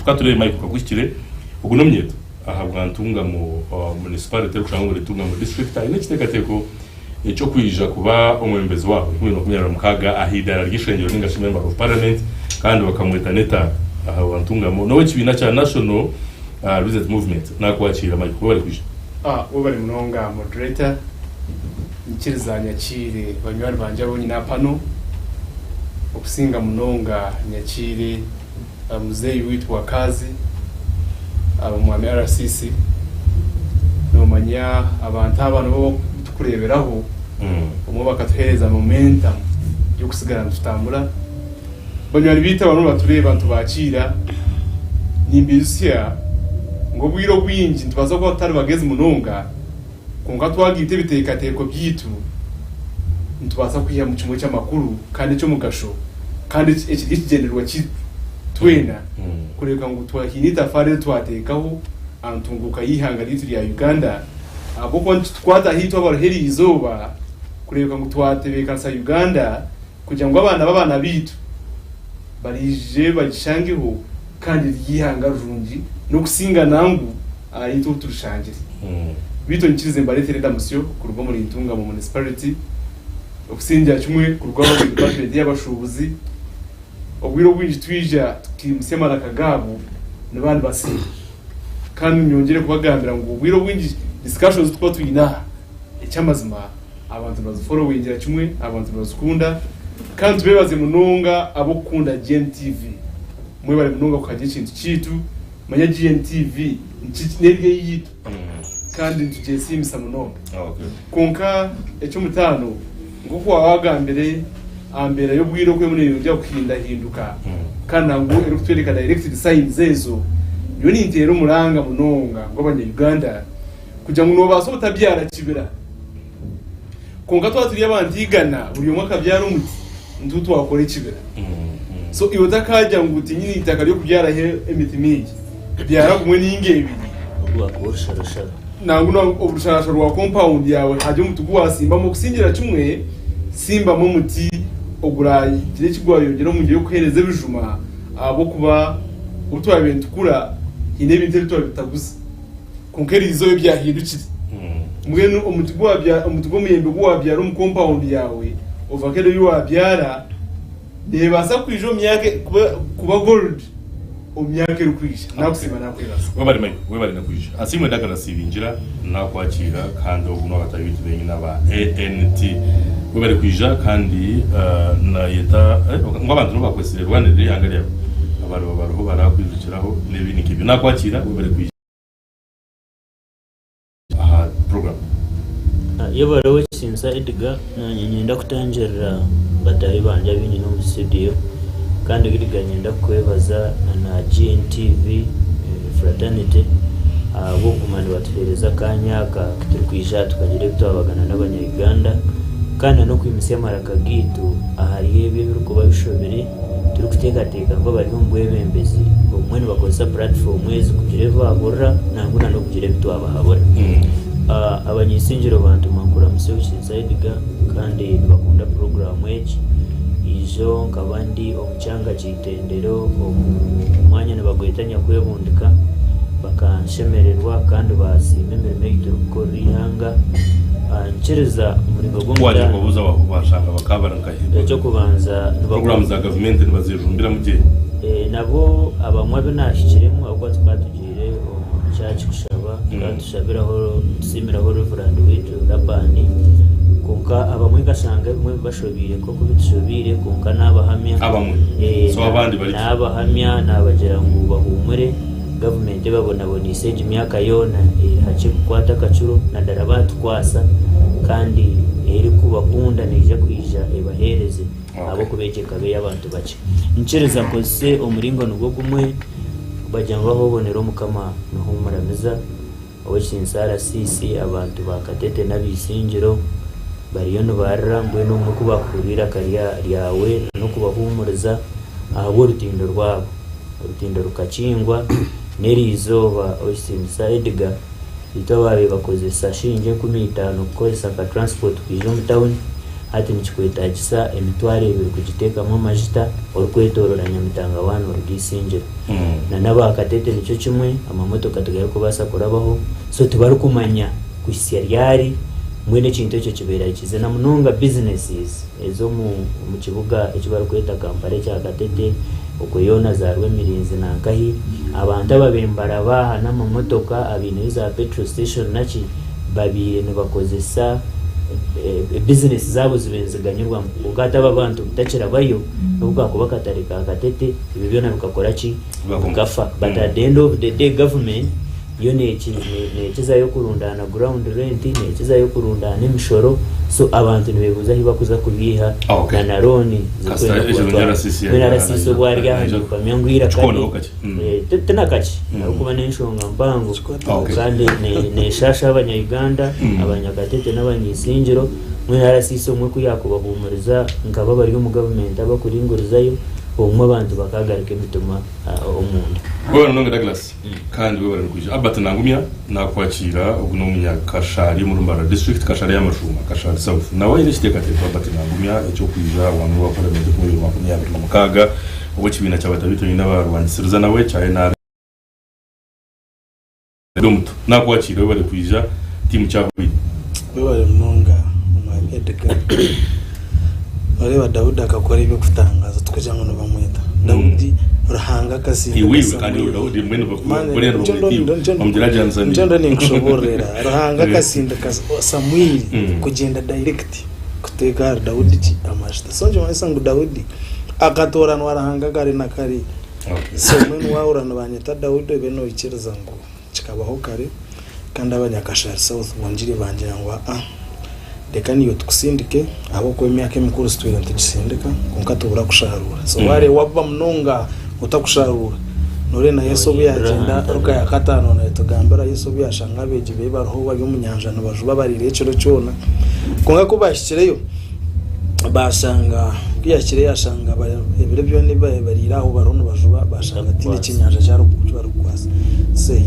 tukatule Mike kakwishyire uguno myeto aha bwantunga mu municipality kushanga ritunga mu district ari n'kitekateko cyo kwija kuba umwembezi wabo kubino kumyara mukaga ahidara ry'ishengero n'ingashimwe member of parliament kandi bakamwita neta aha bwantunga mu no kibina cha national reset movement nakwakira Mike ko bari kwija wo bari munonga moderator nkirizanya kire banywari banje abonye na pano okusinga munonga nyakire muzeyi witwa kazi abamwami RCC no manya abantu bo tukureberaho umwe bakathereza momentum yo kusigara tutambura banywari bita abantu batureba tubakira nimbizya ngo bwiro bwinji ntubaza ko atari bageze munonga kunga twagite bitekateko byitu ntubaza kwiya mu cyumwe cy'amakuru kandi cyo mugasho kandi ikigenderwa twena kureka ngo twahinita fare twatekaho antunguka yihanga litri ya Uganda aboko twata hito abarheri izoba kureka ngo twatebeka sa Uganda kugira ngo abana bitu barije bagishangiho kandi yihanga rungi no kusinga nangu ayito turushangire bito nkirize mbaretere damusyo kurugo muri intunga mu municipality okusinja kimwe kurugo mu department y'abashubuzi obwiro bwinji twija tukimusema na kagabu n'abandi basi kandi nyongere kubagambira ngo obwiro bwinji discussions twa twina icyamazima abantu bazifollowingira kimwe abantu bazikunda kandi tubebaze munonga abo kunda GNTV mwe bari munonga kukaje ikintu kitu manya GNTV nkitinebye yitu kandi tujesimisa munonga konka ecyo mutano nguko wawagambire ambera yo bwiro kwe muri byo kwirinda hinduka kandi ngo eri kutwereka directed signs zezo yo ni intero muranga munonga ngo abanye Uganda kugira ngo nobaso utabyara kibira konga twaturiye abandigana buri mwaka byara umuti ndutu wakore kibira so iyo takajya ngo utinyini itaka ryo kubyara he emiti mingi byara kumwe n'ingebi ubakosharashara nangu obusharashara wa compound yawe haje mutugu wasimba mu kusingira kimwe simba mu muti ogurayi kire kigwayo ngero mu gihe kuhereze bijuma abo kuba utwa bintu kura ine bintu bitwa bitaguza konkeri izo byahindukire mwene umutugu wabya umutugu muyembe gwabyara mu compound yawe ovakero yo wabyara debasa kwijo myake kuba gold umyake rukwisha nakusima nakwibasa we bari nakwisha asimwe dagara sibinjira nakwakira kandi ubuno batari bitu bengi naba ANT we bari kwija kandi na yeta ngo abantu bakwesire Rwanda riri yangarya abantu baruho barakwizukiraho n'ibindi kibyo nakwakira we bari kwija aha program iyo barawe sinsa Edgar nyenda kutangira batari banje bindi no studio kandi giriganye ndakwebaza na GNTV fraternity abo kumani batuhereza kanyaka turikwisha tukagira bitwabagana n'abanyarwanda kandi no kwimisema rakagitu ahariye bibiri kuba bishobere turi kutekateka ngo bari mu bwebembezi umwe bakoza platform mwezi kugira vabora nanguna no kugira bitwabahabora abanyisingiro bantu makura musebukiza Edgar kandi bakunda program echi izo nkabandi omucyanga kitendero umwanya nabagwetanya kwebundika bakanshemererwa kandi basime imirimo y'igikora ihanga nkereza umuringo gwo waje kubuza bashaka bakabaranka cyo kubanza program za government nibazijumbira mu gihe nabo abamwe benashikiremo ahubwo twatugire cyacu kushaba tushabiraho tusimiraho Reverend witu Rabani kunka abamwe gasanga bimwe bashobire ko kubitshobire kunka nabahamya abamwe so abandi bari nabahamya nabagera ngo bahumure government babona bonise imyaka yona hace kwata kacuro na darabatu kwasa kandi eri kubakunda nije kwija ebahereze abo kubeje kabe y'abantu bace ncereza kose umuringo nubwo gumwe bajyanga babonera mukama no humuramiza abashinsara sisi abantu bakatete nabisingiro bariyo no barambwe no mukubakurira kariya ryawe no kubahumuriza abo rutindo rwabo rutindo rukacingwa neri izoba osinsa Edgar itabaye bakoze sashinje 15 ko isaka transport kwijo mu town hati nikikwetagisa emitwaro 2 kugiteekamu amajita orikwetorora Nyamitanga 1 orugisingira na n'abakatete nicyo kimwe amamotoka tugari kubasa kurabaho so tubarikumanya kwisya ryari mwene kintu ekyo kibeera kize na munonga businesses ezo mu kibuga ekibari kweta Kampala kya Katete okuyona za Rwemirinzi nankahi abantu ababembara baha n'amamotoka abine za petrol station naki babire ne bakozesa business zabo zibenzeganyirwa ukata abantu bitakira bayo nuko akuba Katare ka Katete ibi byona bikakora ki gafa but at the end of the day government yo nekiza yo kurundana ground rent nekiza yo kurundana emishoro so abantu nibebuza hibakuza kubiha na naroni zikwenarasiso bwarya bamyangwira kandi tenakachi nakuba n'enshonga mpango kandi neshasha abanya-Uganda abanya-Katete n'abanyisingiro mwenarasiso mwe kuyakubahumuriza nkaba bari mu government abakuringurizayo umwe abantu bakagarika emituma omuntu wewe nonga Douglas kandi wewe barikuje abata nangumya nakwakira uguno munyakashari mu Rumbara district Kashari y'amashuma Kashari South nawe iri kiteka tepa abata nangumya icyo kwiza wamwe wakora mu makumyabiri mu kaga ubu kibina cy'abatabito n'abarwanisiriza nawe cyaye na Dumto nakwakira wewe barikuje timu cyawe wewe nonga umwedeka Areba Daudi akakora ibyo kutangaza tukujya ngo bamwita Daudi Ruhanga Kasinda iwiwe kandi Daudi mwene bakorera bamujira Johnson njanda ninkushoborera Ruhanga Kasinda Samuel kugenda direct kutega Daudi ki amashita sonje mwasangu Daudi akatorana warahanga kare na kare so mwene wahurana banyita Daudi beno ikireza ngo kikabaho kare kandi abanyakashari South wanjiri banje ngo deka niyo tukusindike abo ko emyaka emikuru situira ntigisindika kunkatubura kusharura so wale wabba mnonga utakusharura nore na Yesu byagenda ruka ya katano na tugambara Yesu byashanga beje bebaroho bari mu nyanja nabajuba bari recero cyona kunga kubashikireyo bashanga byakire yashanga ebire byo ni bariraho barono bajuba bashanga tine kinyanja cyaro kubarkwasa se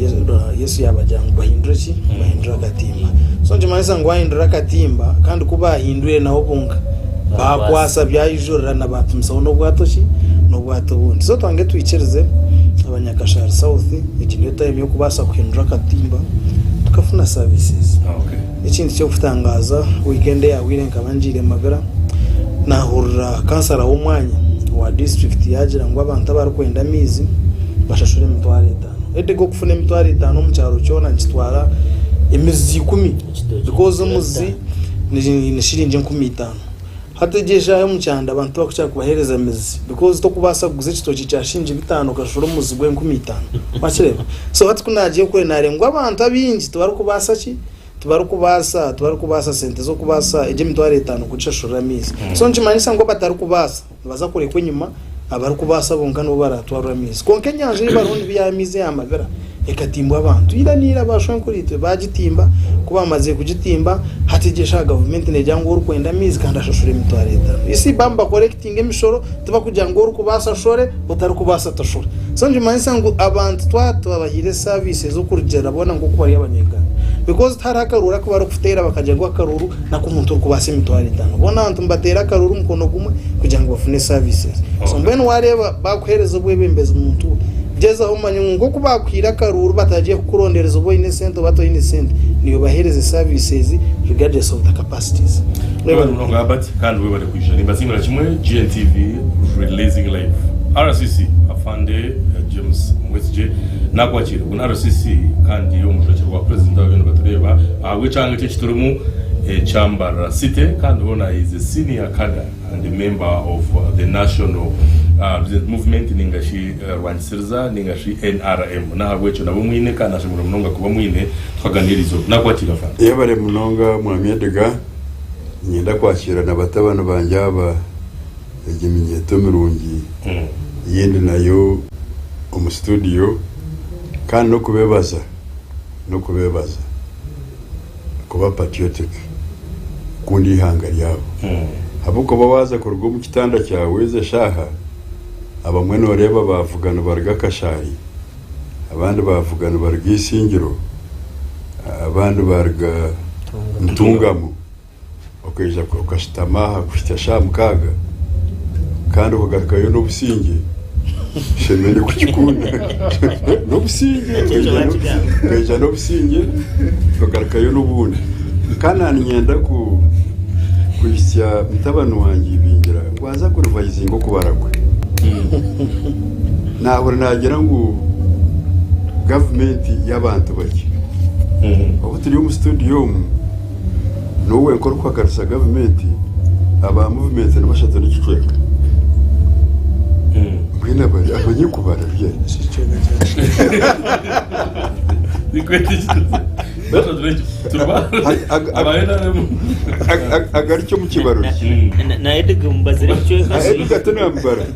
Yesu yabajyanga bahindura ki bahindura gatimba so nje manisa ngo bahindura katimba kandi kubahindure naho bunga bakwasa byayijorana nabatumsaho no bwatoshi no bwato bundi so twange twicereze abanyakashari South ikintu time yo kubasa kuhindura katimba tukafuna services ikindi cyo kutangaza weekend ya wirenka banjire magara nahurira kansara w'umwanya wa district yagira ngo abantu abarikwenda amizi bashashure mitware 5 edego kufuna mitware 5 mu cyaro cyona nkitwara imizi 10 because umuzi ni shirinje 15 hategeje ayo mu cyanda abantu bakucha kubahereza imizi because to kubasa guze kitoki cyashinje 5 kashura umuzi gwe 15 bakireba so hati kunagiye kure narengwa abantu abinji tubarukubasa ki tubarukubasa sente zo kubasa eje mitware 5 kucashura mizi so njimanisa ngo batarukubasa baza kure kwenyuma abarukubasa bonka no baratwara mizi konke nyanje barundi bya mizi yamagara ekatimba abantu iranira bashonkurite bagitimba kuba amaze kugitimba hategesha government nejyango urukwenda mizi kandi ashashura mitware 5 isi bamba collecting emishoro tuba kujya ngo urukubasa shore utarukubasa tashura so njimanisa ngo abantu twabahire services zo kurugera bona ngo kuba ari abanyega because tarakarura ko barukufutera bakajya ngo akaruru nako umuntu urukubasa mitware 5 bona abantu mbatera akaruru mukono gumwe kujya ngo bafune services so mbene wareba bakuhereza ubwebembeza umuntu jeza umanye ngo kubakwira karuru batagiye kurondereza ubo innocent bato innocent niyo bahereze services regardless of the capacities wewe ngabati kandi wewe bari kwisha nimba zimira kimwe GNTV releasing live RCC afande James Mwesje nakwakira ku RCC kandi yo mushakira wa president w'abana batureba ahwe cyangwa cyo kiturumu Chambara City kandi ubona is a senior cadre and a member of the national movement ningashi Rwansirza ningashi NRM na habwecho nabo mwine kana shimura munonga kuba mwine twaganirizo nakwakira fa yebare munonga mwamyedega nyenda kwakira nabatabana banjaba egiminyeto mirungi yindi nayo mu studio kandi no kubebaza kuba patriotic kundi hanga yabo abuko bawaza kurwo mu kitanda cyawe ze shaha abamwe no reba bavugana barga Kashari abandi bavugana barga Isingiro abandi barga Ntungamo ukaja ukashitama hakushita shamukaga kandi ukagarukayo n'obusinge shemene kukikunda n'obusinge ukaja n'obusinge ukagarukayo n'obundi kandi nyenda kuyisya mutabano wanjye ibingira ngwaza kuruvayizinga kubaragwe nahora nagira ngo government y'abantu bake aho turi mu studio nowe nkora kwagarisa government aba movement n'abashatu n'icweka mbwina bari abanye kubara bye sicega cyane nikwete bazo turba abayena agaricyo mu kibaruri na Edgar mbazire cyo Edgar tunambara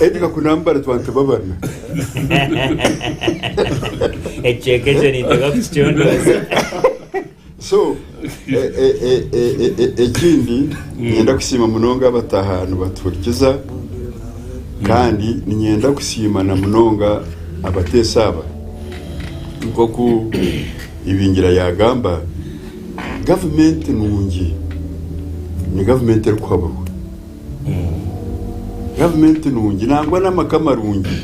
Edgar kunambara twantu babana echeke ni ndaga kuchondo so ekindi nyenda kusima munonga batahanu baturikiza kandi nyenda kusima na munonga abatesaba nkoko ibingira yagamba government nungi ni government y'ukwabo government nungi nangwa n'amakamarungi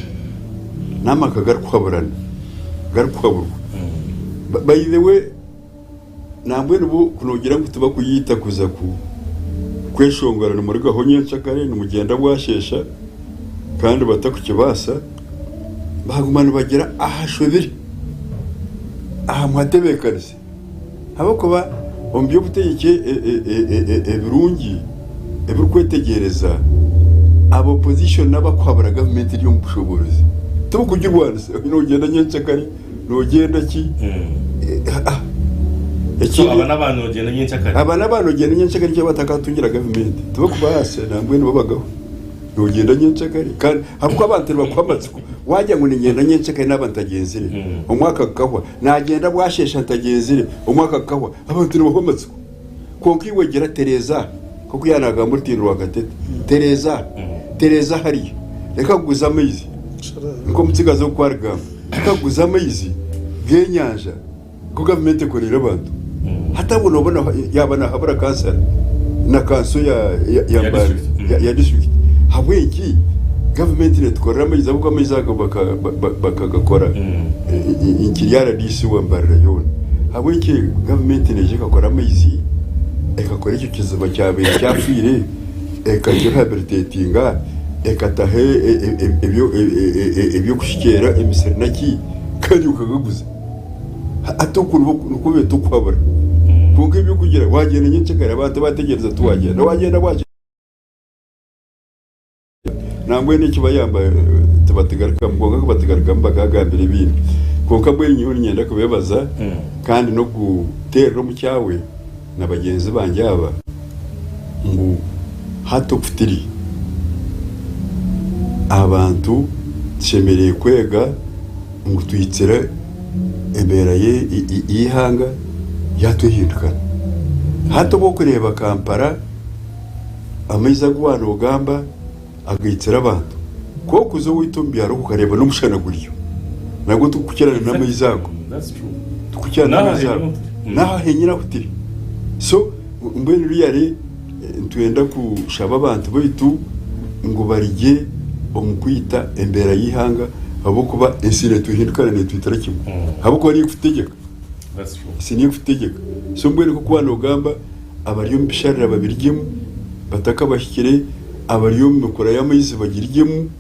n'amakagarukaburana garukwabo by the way nambwe nubu kunogira ngo tuba kuyita kuza kweshongorana muri gahonye nshakare n'umugenda bwashesha kandi batakukibasa bagumana bagira ahashobiri aha mwatebekanise habakuba ombyo buteyike ebirungi ebirukwetegereza abo opposition n'abakwabura government iri mu bushobozi tuba kugirwanise n'ugenda nyenshakare n'ugenda ki so abantu bagenda nyenshakare abantu bagenda nyenshakare cyo batakatungira government tuba kubase nambwe nibabagaho n'ugenda nyenshakare kandi habuko abantu bakwamatsiko wajya ngo nigenda nyenshakare n'abantagenzire umwaka kahwa nagenda bwashesha ntagenzire umwaka kahwa abantu bakwamatsiko konki wegera Tereza kuko yanaga muri tindro wagatete Tereza hari reka guza amazi nko mutsigazo kwarga reka guza amazi genyanja ko government korera abantu hata bunobona yabana habura cancer na kanso ya district habweki government ne tkorera amazi abuko amazi bakagakora inkiriyara disi wambarira yone habweki government ne je kakora amazi ekakora icyo kiziba cyabere cyafire ekaje rehabilitatinga ekatahe ebyo kushikera emiseri naki kandi ukagaguza atokuru uko beto kwabara kuko ibyo kugira wagenda nyenshakare abantu bategereza wagenda waje nambwe n'iki bayambaye tubatigaruka mboga ko batigaruka mbagagambira ibindi kuko mbere nyine nyenda kubebaza kandi no gutera mu cyawe na bagenzi banjye aba ngo hato kufitiri abantu shemereye kwega ngo tuyitsere eberaye ihanga yatuhinduka hato bo kureba Kampala ameza gwana ugamba agayitsera abantu ko kuzo witumbiye ari kukareba n'umushana guriyo nago tukukirana n'amayizago that's true tukukirana n'amayizago naho henyira kutiri so mbene riyari twenda kushaba abantu bitu ngo barige omukwita embera yihanga abo kuba insire tuhindukana ne twitara kimwe abo ko ari kutegeka that's true siniye kutegeka so mbene ko kwana ugamba abariyo mbisharira babirigemu bataka bashikire abariyo mukora y'amayizi bagirigemu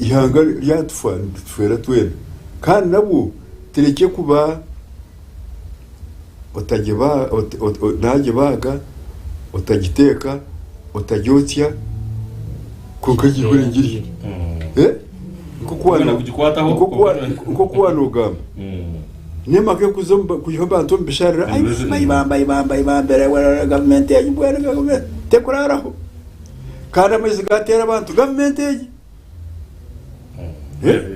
ihanga ryatufana twera twera kandi nabo tereke kuba otajeba najebaga otagiteka otajyotya kokagihore ngiri nko kwana ugamba nemake kuzomba kuyomba nto mbisharira ibamba wala government ya bwana government tekuraraho kandi amezi gatera abantu government yaji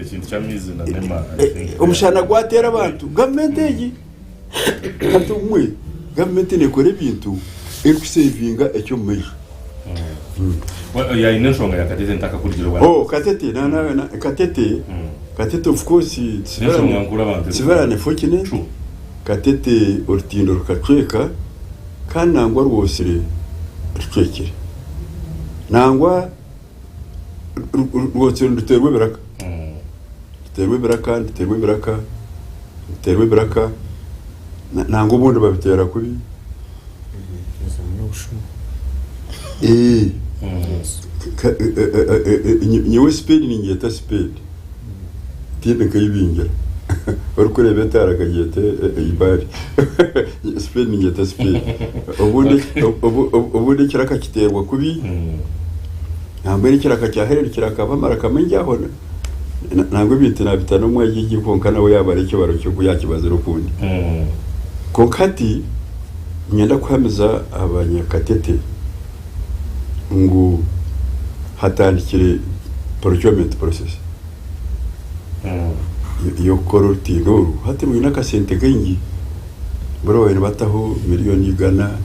ikintu cyamizi na nema umushana gwatera abantu government yaji hatumwe government ne kore bintu ekusevinga ecyo meje ya inenshonga ya Katete ntaka kurigiro bwana Katete na Katete of course inenshonga ngura abantu sivera ne fortunate Katete ortindo rukacweka kandi nangwa rwose rucekere nangwa rwose ruterwe biraka duterwe biraka nangwa ubundi babitera kuri nyewe speed ni ngeta speed tiene kayibingira bari kureba tarakagete ibari speed ni ngeta speed ubundi kiraka kiterwa kubi nambere kiraka cyaherera kiraka bamara kamenyaho nangwe bite na bitano mwe y'igikonkana we yabare cyo baro cyo kuyakibaza rukundi konkati nyenda kwameza abanyakatete ngo hatandikire procurement process yo koroti noru hati mu nakasente kengi bro wene bataho miliyoni igana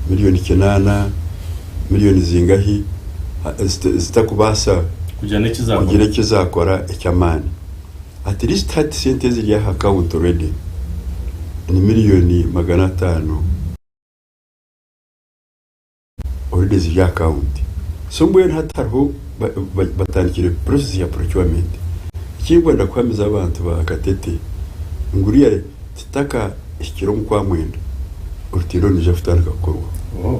miliyoni 9 miliyoni zingahi zitakubasa kugira kizakora icyamani at least hati sente ziri account already ni miliyoni 500 already ziri account so mbwe hatariho batandikire process ya procurement ikigwenda kwamiza abantu bakatete nguriye titaka ikiro mukwa mwenda urutiro nije futandika gukorwa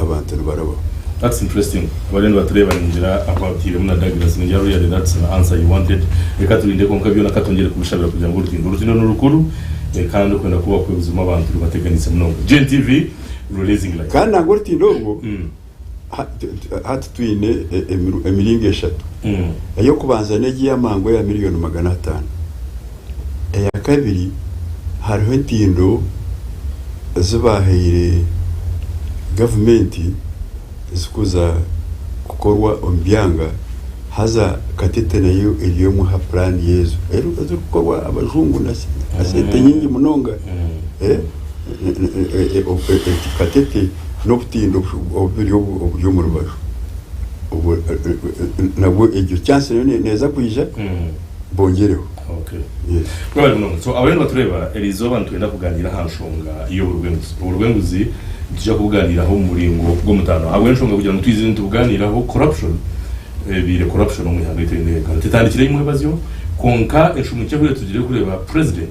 abantu baraba. That's interesting. Abantu batureba ninjira akwabwire muna Douglas ninjira royal, that's an answer you wanted. Reka turinde konka byo nakatongere kubishabira kugira ngo urutino n'urukuru kandi kwenda kuba ku buzima abantu bateganise mnongo. GNTV releasing like. Kandi ngorutindo ngo hati twine emiringe 3 ayo kubanza negiye amango ya miliyoni 500 ya kabiri hariho ntindo zibahire government zikuza kukorwa ombyanga haza katete nayo iliyo mu ha plan yezu kukorwa abajungu nasi asete nyingi munonga katete no kutindo obyo mu rubajo ubu nabwo ejyo chance neza kuyija bongereho. Okay. Yes. Well, no. So abantu batureba elizo bantu enda kuganira hanshonga iyo urwenguzi tujya kuganiraho muringo bwo mutano abo nshonga kugira ngo twizine tuganiraho corruption bire corruption mu hagati y'indeka titandikire imwe bazyo konka eshumike kure tugire kureba president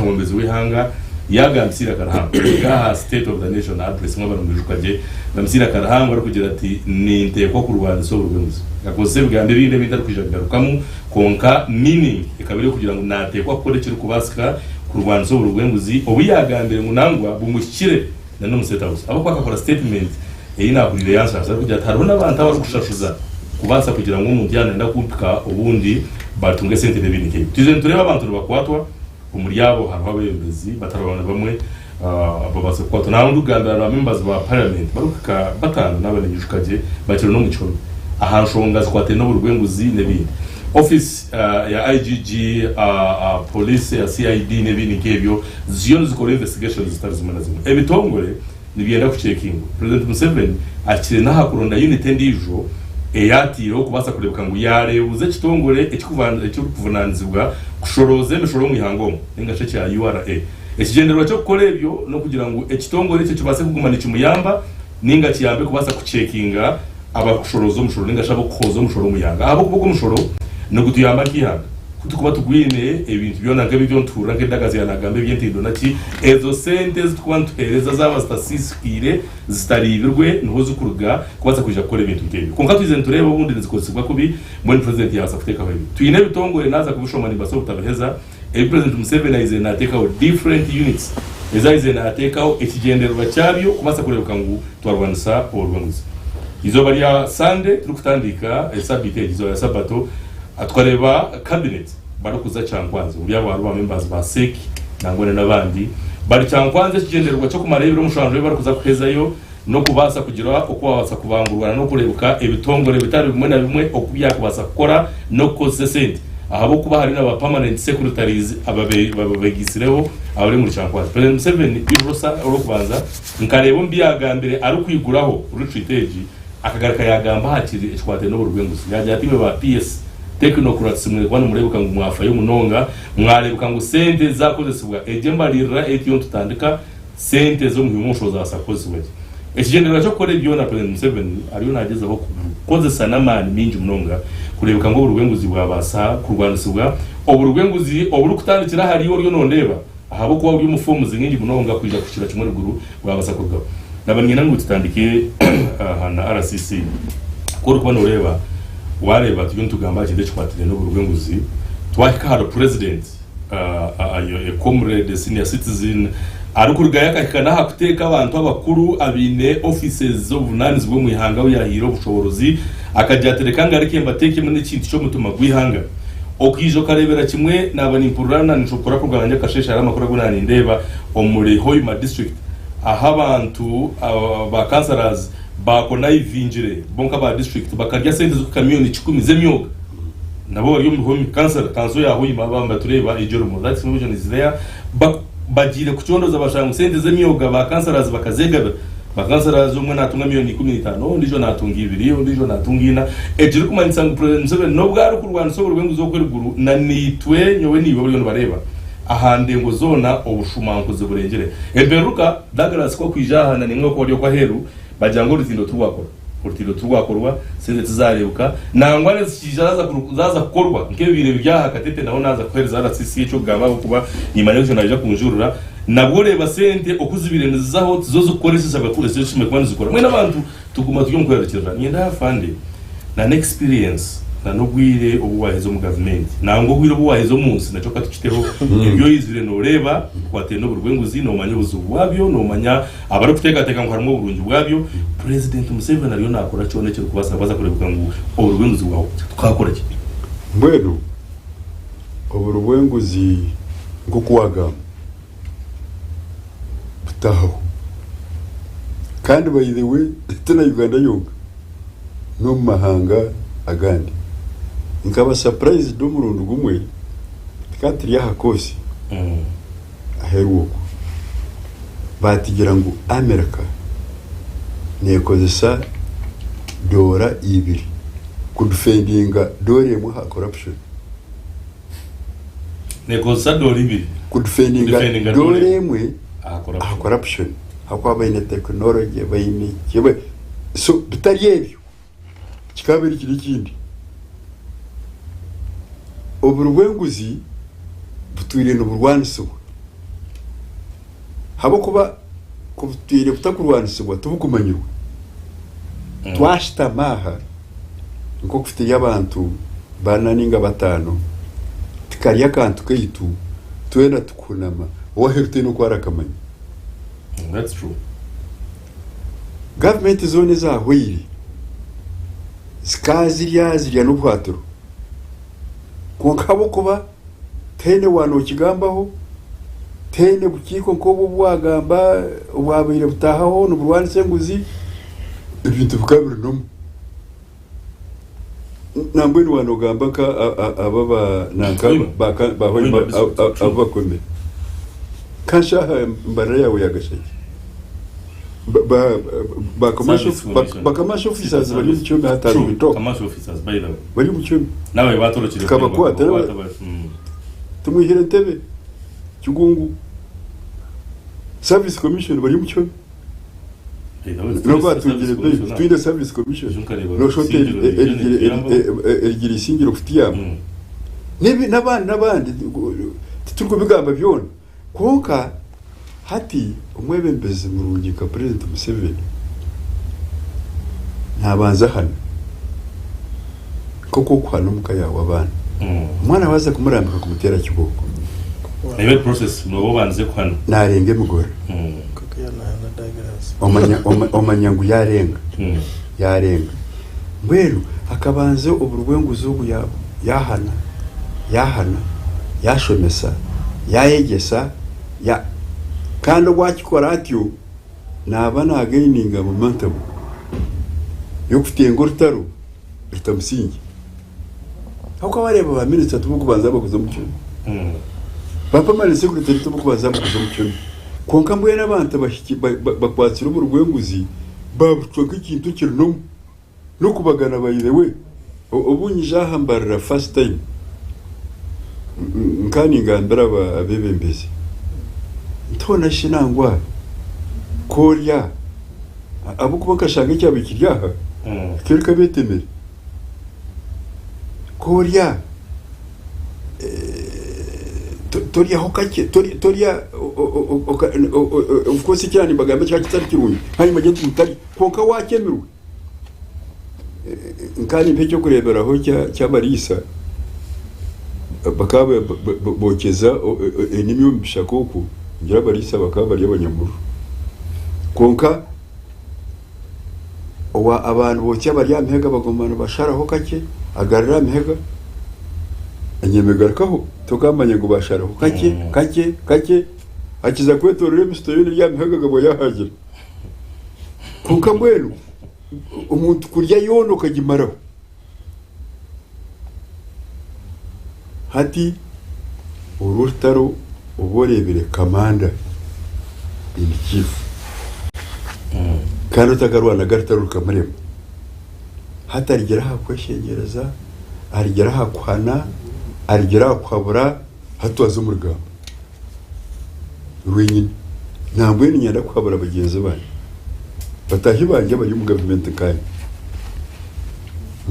wambeze wihanga yagansira karahanga state of the nation address mwabana mujukaje namsira karahanga kugira ati ni nteko ku Rwanda so urwenguzi yakoze bwande binde bitari kwijagarukamo konka meaning ikabire kugira ngo natekwa korekera kubasika ku Rwanda so urwenguzi obuyagambere munangwa bumushyire nano museta house abo kwakakora statement inabulire yansa kugira tarho n'abantu abari gushashuza kubanza kugira ngo umuntu yanenda kumpika ubundi batunge sente n'ibindi nke tuze tureba abantu bakwatwa umuri yabo hariho abembezi batarabana bamwe abo basekwatwa naho ndugambira na members ba parliament baruka batana n'abanyagishukaje bakiro no mucyo ahanshonga zikwate no urwenguzi n'ibindi office ya IGG police ya CID n'ibindi nkebyo ziyo zikora investigations zitarizimana zimwe ebitongore nibyenda ku checking President Museveni akire naha kuronda unit ndijo eyatiro kubasa kurebuka ngo yarebuze kitongore ekikuvana cyo kuvunanzibwa kushoroze mishoro mu ihangomo ningace cya URA ekigenderwa cyo gukora ebyo no kugira ngo ekitongore cyo kibase kugumana ikimuyamba ninga kiyambe kubasa ku checkinga abakushorozo mushoro ningaca bokozo mushoro muyanga abo kubwo mushoro no gutuyamba kihanga kutukuba tugwine ebintu byona ngabe byo ntura ngedagazi yanagambe byentindo naki ezo sente zitwantuhereza zaba statistics zitaribirwe nho zukuruga kubaza kuja gukora ibintu bitebyo konka twize ntureba ubundi nzikosibwa kubi muri president yasa kuteka bayi twine bitongore naza kubushomani baso butabeheza president Museveni ize nateka different units ize nateka ekigenderwa cyabyo kubasa kurebuka ngo twarwanisa urwanguzi izo bari ya Sunday turukutandika sabite izo ya sabato atwareba cabinet barukuza cyangwanze ubyabo baruba members ba SEC nangone nabandi bari cyangwanze kigenderwa cyo kumarebero mushanje barukuza kuhezayo no kubasa kugira uko babasa kubangurwa no kurebuka ebitongore bitari bimwe na bimwe okubya kubasa gukora no consistent ahabo kuba hari n'aba permanent secretaries ababegisireho abari muri cyangwanze President Museveni birosa kubanza nkarebo mbiyagambere ari kwiguraho urutwiteji akagaraka yagamba hakiri ekwate no burwenguzi yajya ati ba PS technocrats mwe kwano murebuka ngo mwafa yo munonga mwarebuka ngo sente zakozesibwa ejemba lira etiyo tutandika sente zo mu musho za sakozwe ikigendera cyo kore byo na President Museveni ariyo nageze aho koze sanamani minji munonga kurebuka ngo urwenguzi bwabasa kurwanisibwa oburwenguzi oburu kutandikira hariyo ryo nondeba ahabo kuba uri umufomu zingingi munonga kuja kushira kimwe ruguru bwabasa kurwa nabanyina ngo tutandike hana RCC ko rubona ureba wareba tujye tugamba kide cyatire no burwenguzi twakara president ayo comrade senior citizen arukurugaya kakana hakuteka abantu abakuru abine offices zo bunanizi bwo mwihanga yahiro bushoborozi akajyatereka ngareke mbateke muri kintu cyo mutuma gwihanga okijo karebera kimwe nabanimpurana nishokora kurwanya kashesha aramakuru gunani ndeba omuri Hoima district ahabantu ba councillors bakona ivinjire bonka ba district bakarya sente zo kamyoni 10 zemyoga nabo bari mu Hoima council ya Hoima bamba tureba ijoro mo that solution is there bagire kuchondoza bashangu sente zemyoga ba councillors bakazegaba bakansarazo umwe natunga miliyoni 15 ndijo natunga 2 ndijo natungina ejuru kumanitsa ngo President Museveni no bwari kurwana so rwengu zo kweruguru na nitwe nyowe niwe bari no bareba ahande ngo zona obushumankuze burengere eberuka Douglas ko kwijahana nimwe ko ryo kwa heru bajango rutindo turwakorwa sente tuzarebuka nangwane zikijaza kukorwa nkebire byaha katete naho naza kwereza RCC cyo gaba kuba nyimanye cyo naje kunjurura nabwo basente okuzibirenezaho tuzozo koresha abakoresha shime kwani zikora mwe nabantu tuguma tujye mukwerekera nyenda afande na experience na nogwire obuwahezo mu government nango gwire obuwahezo munsi nacho katukiteho ibyo yizire no reba kwate no burwenguzi no manya buzubu wabyo no manya abari kuteka teka ngo harimo burungi bwabyo President Museveni ariyo nakora cyo necyo kubasa baza kurebuka ngo oburwenguzi bwawo twakora ki mbwenu oburwenguzi ngo kuwaga taho kandi bayidewe tena Uganda yonga no mahanga agandi nkaba surprise do murundo gumwe katiri yahakosi aheruko batigira ngo America nekozesa dora ibiri kudufendinga dore mu ha corruption nekozesa dora ibiri kudufendinga dore mwe corruption hakwa bayine technology bayine kibe so bitariebyo kikabiri kindi oburwenguzi butwire no burwaniswa habo kuba kubutwire butakurwaniswa tubukumanyirwa twashita maha nko kufite yabantu bananinga batano tikariya kantu kaitu twenda tukunama waherute no kwarakamanya. That's true. Government zone za hwiri zikazirya no bwaturu konkabo kuba tene wano kigambaho tene bukiko nkobo bwagamba ubwabire butahaho no burwanise nguzi ibintu bukabiri no nambwe wano gamba ka ababa nankaba bahoi abakome kasha mbara yawe yagashaki bakamasho officers bari mu cyumba hatari bito kamasho officers by the way bari mu cyumba nawe batorokire kaba kwata tumuhire ntebe cyugungu service commission bari mu cyumba no batungire twinde service commission no shote erigiri singiro kufitiya nibi nabandi turiko bigamba byona konka hati umwebembeze murungika President Museveni ntabanza hano koko kwano mukaya wabana umwana waza kumurambika kumutera kiboko niwe process no banze kwano narenge mugore omanyangu yarenga mbweru akabanze uburwenguzi ubu yahana yashomesa yayegesa ya kandi wakikora atyo nabana againinga momentum yo kufitiye ngorutaro ritamusingi hako bareba ba minister tubukubanza bakuza mu cyumba papa mali secretary tubukubanza bakuza mu cyumba konka mbwe n'abantu bashiki bakwatsira uburwenguzi babucoka ikintu kirino no kubagana bayirewe ubunyija hambarira first time nkani ngandara abebembezi ntona shinangwa Korea abo kuba kashanga cyabo kiryaha kereka betemere koria toria hokake toria of course cyane bagambe cya kitari kirunyi hanyuma je tumutari konka wakemerwe nkani mpecyo kureberaho cya Barisa bakaba bokeza enimyo mbishakoko ngira Barisa bakaba bari abanyamuru konka owa abantu bokya bari amhega bagomana basharaho kake agarira amhega anyemegarakaho tokamanye ngo basharaho kake akiza kwetorera imistoyo rya amhega gabo yahagira konka mbwenu umuntu kurya yono kagimaraho hati urutaro uborebere kamanda imikifu kandi utagarwana garitaro kamaremo hatarigera hakweshengereza arigera hakwana arigera hakwabura hatwaza umurugamba rwenyine ntabwo ni nyanda kwabura bagenzi banyu batahi banje bari mu government kandi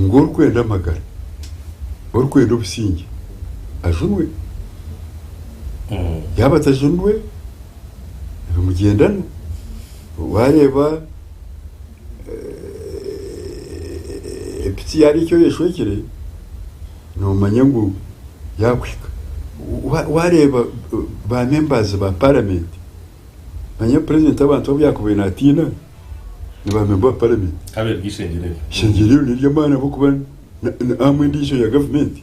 ngo urwenda amagara urwenda ubusinge ajunwe yaba atajunwe mugendana wareba epiti yari cyo yeshwekere no manyangu yakwika wareba ba members ba parliament banya president abantu byakubaye natina ni ba member parliament kabere gishengerere shengerere ni ryamana bo kuba amwe ndisho ya government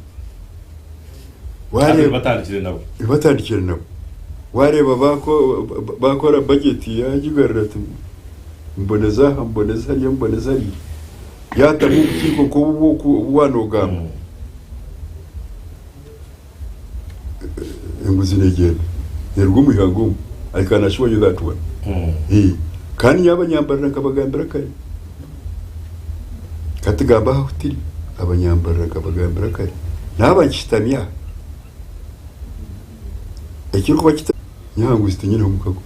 wareba batandikira nabo wareba bakora budget ya gigaratu mboneza yatamu kiko ko wanogama enguzine nerwo muhango I can assure you that one kandi yabanyambarira kabagambira kare katigamba hoteli abanyambarira kabagambira kare nabakitamiya ekiro bakita nyangu zitinyine umukago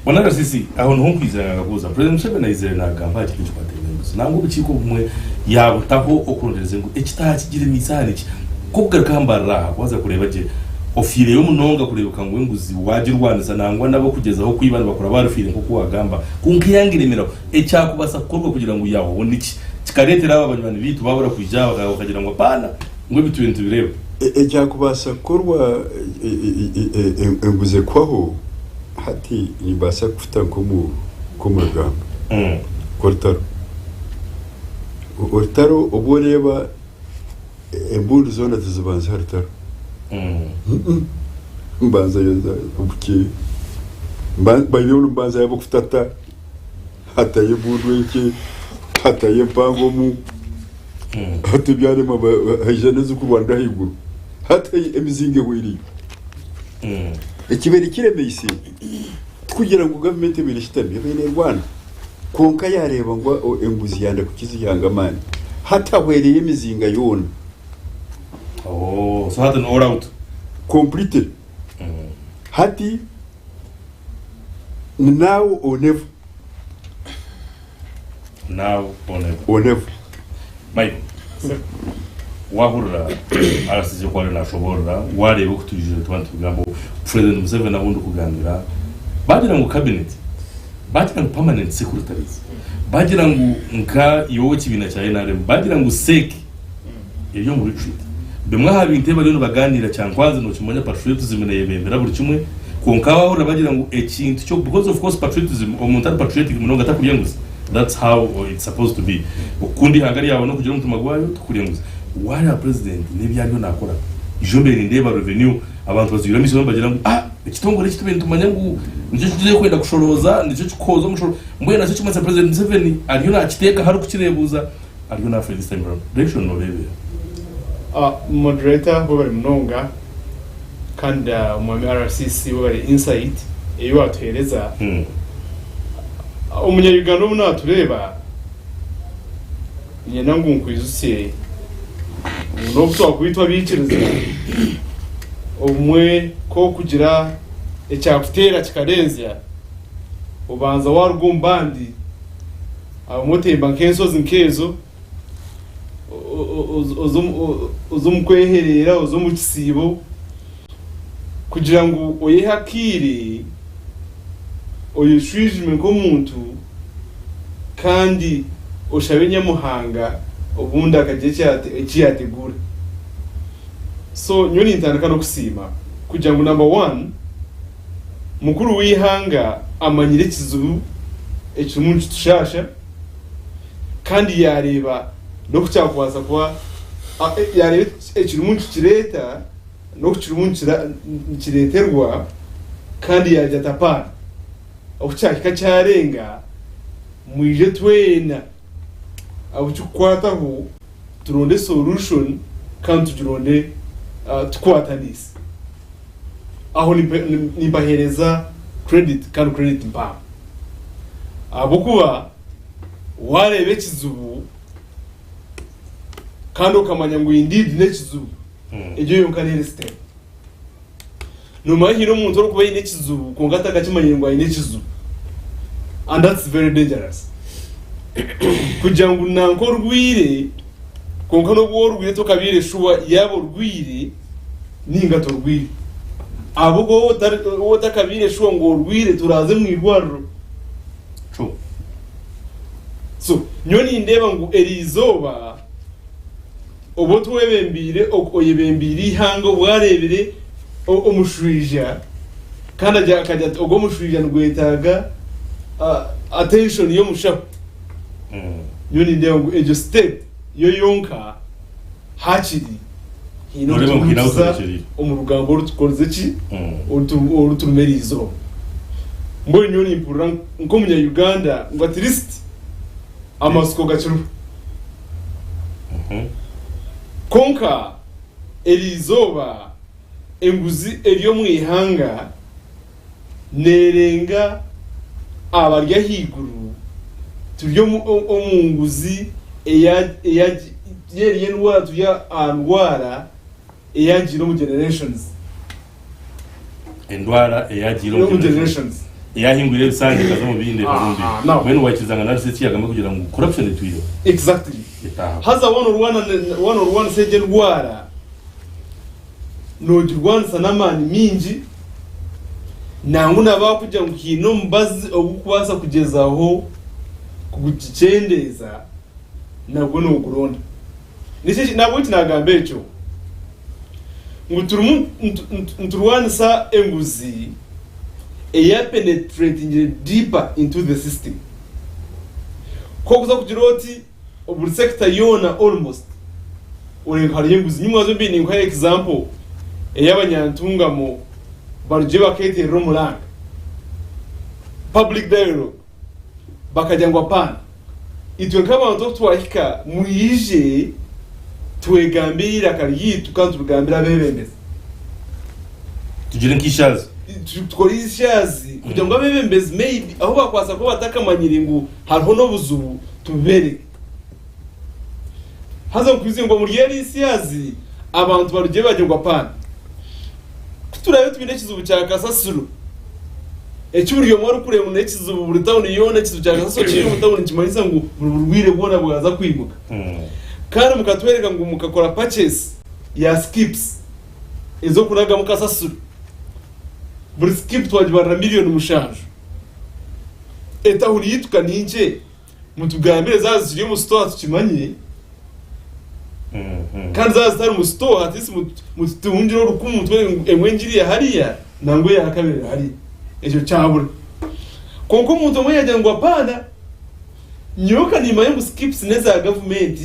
Bwana sisi aho no kwizera gakuza President Museveni ayizera nagamba ati kintu kwategerezo nango ubukiko bumwe yabutaho okurondereze ngo ekitakigira misani ko kugarukambara kwaza kureba je ofire yo munonga kurebuka ngo nguzi waje rwaniza nangwa nabo kugeza aho kwibana bakora barufire nko kuwagamba kunkiyangiremera ecyakubasa korwa kugira ngo yaho ubone iki kikaretera aba banywanyi bitu babura kwijaba bakagira ngo pana ngo bitubintu bireba ecyakubasa korwa enguze kwaho hati nibasa kufuta kumurugamba kortaro oboreba emburu zona tuzibanza hartaro mbanza yoza ubuki bayibona mbanza yabo kufutata hata yeburu iki hata yempango mu hata byare hajaneze ku Rwanda higuru hata emizinge wiri ekibere kireme isi kugira ngo government birishitame bene Rwanda konka yareba ngo enguzi yanda kukiziyanga mani hata hwereye emizinga yona so hata all out completed hati now or never Mike wahurira arasize kwa na shobora wareba kutujije twantu tugambo President Museveni abundi kuganira bagira ngo cabinet bagira ngo permanent secretaries bagira ngo nka yowe kibina cya NRM bagira ngo sek iyo muri retreat bimwe habi intebe rero baganira cyane kwanza no kimanya patriotism ne yebembera buri kimwe konka wahurira bagira ngo ekintu cyo because of course patriotism umuntu ari patriotic munonga atakuyenguza that's how it's supposed to be ukundi hagari yawe no kugira umutima gwayo tukuyenguza wari president nebyaryo nakora ijombe ndeba revenue abantu bazira misoro bagira ngo ekitongole kitubintu tumanya ngo nicyo tugiye kwenda kushoroza nicyo cikoza umushoro mbuye nacyo kimaze President Museveni ariyo nakiteka hari kukirebuza ariyo na Felix Timber direction no lebe moderator bo bari munonga kandi umwami RCC bo bari insight iyo watuhereza umunyayuganda ubu natureba nyina ngo nkwizusiye no kutoka kubitwa bikiriza umwe ko kugira ecyakutera kikarenzya ubanza warugumbandi abamutemba nk'ensozi nkezo uzumukweherera uzumukisibo kugira ngo oyehakire oyishwijime nk'omuntu kandi oshabe nyamuhanga ubundi akagiye kiyategura. So nyoni ntandika no kusima kugira ngo number 1 mukuru w'ihanga amanyire kizubu ekimuntu tushasha kandi yareba no kucyakwaza kuba yareba ekimuntu kireta no kukimuntu kireterwa kandi yajya tapana okucyakika cyarenga mwije twena abucyukwataho turonde solution kandi tugironde tukwatanisa aho nibahereza credit kandi credit mpa abo kuba warebe kizubu kandi ukamanya ngo indeed ne kizubu ejo yonkanere step no hiro umuntu uri kuba ine kizubu kongata gakimanye ngo ine kizubu, and that's very dangerous. Kugira ngo nanko rwire konka no bwo rwire to kabire shuwa yabo rwire ninga to rwire abo go wota kabire shuwa ngo rwire turaze mu igwarro true. So nyoni ndeba ngo erizoba obo twebembire okoyebembiri hango bwarebere omushwija kandi akajya ogo mushwija ngwetaga attention yo mushapo nyoni ndeba ngo ejo step yo yonka hakiri hino tuza umurugambo rutukoze ki urutumerizo mbo nyoni impura nko munya Uganda ngo at least amasiko gaciru konka elizoba enguzi eliyo mwihanga nerenga abarya higuru turyo omunguzi yeriye ndwara turya andwara eyagiro mu generations endwara eyagiro mu generations yahingwire bisanzwe kazo mu bindi n'undi bene wakizanga nariseti yagamba kugira ngo corruption tuyo exactly haza one or one seje ndwara no jirwana sanamani minji nangu nabakugira ngo hino mbazi ogukubasa kugeza aho kugicendeza nabwo no kuronda niki nabwo tinagambe echo nguturumu nturwanisa enguzi penetrating deeper into the system kokuza kujiroti obuli sector yona almost uri hari enguzi nyimwe zo mbini nka example eyabanyantunga mo baruje bakete romulanga public dialogue bakajangwa pana itwe nk'abantu twahika muyije twegambira kariyitu kandi tugambira bebembeza tugire nk'ishazi tukorishazi kugira ngo abebembeze maybe aho bakwasa ko batakamanyira ngo hariho no buzubu tubere haza kwizi ngo muri yari isiyazi abantu baruje bajengwa pana kuturayo tubine kizubu cya kasasuru ecyuriyo mwari kure mu nekizubu buri town yone kizubu cya kasasuru kiri mu town kimanisa ngo burwire bwona bwaza kwimuka kandi mukatwereka ngo mukakora patches ya skips ezo kunaga mukasasuru buri skip twajibara miliyoni mushanje etahuri yituka ninje mutugambire zazi ziri mu store tukimanye kandi zazi tari mu store atisi mutunjiro rukumu twe emwenjiriye hariya nangwe yakabere hari ejo cyabura konko muntu mwe yajya ngo apana nyoka ni maye mu skips neza government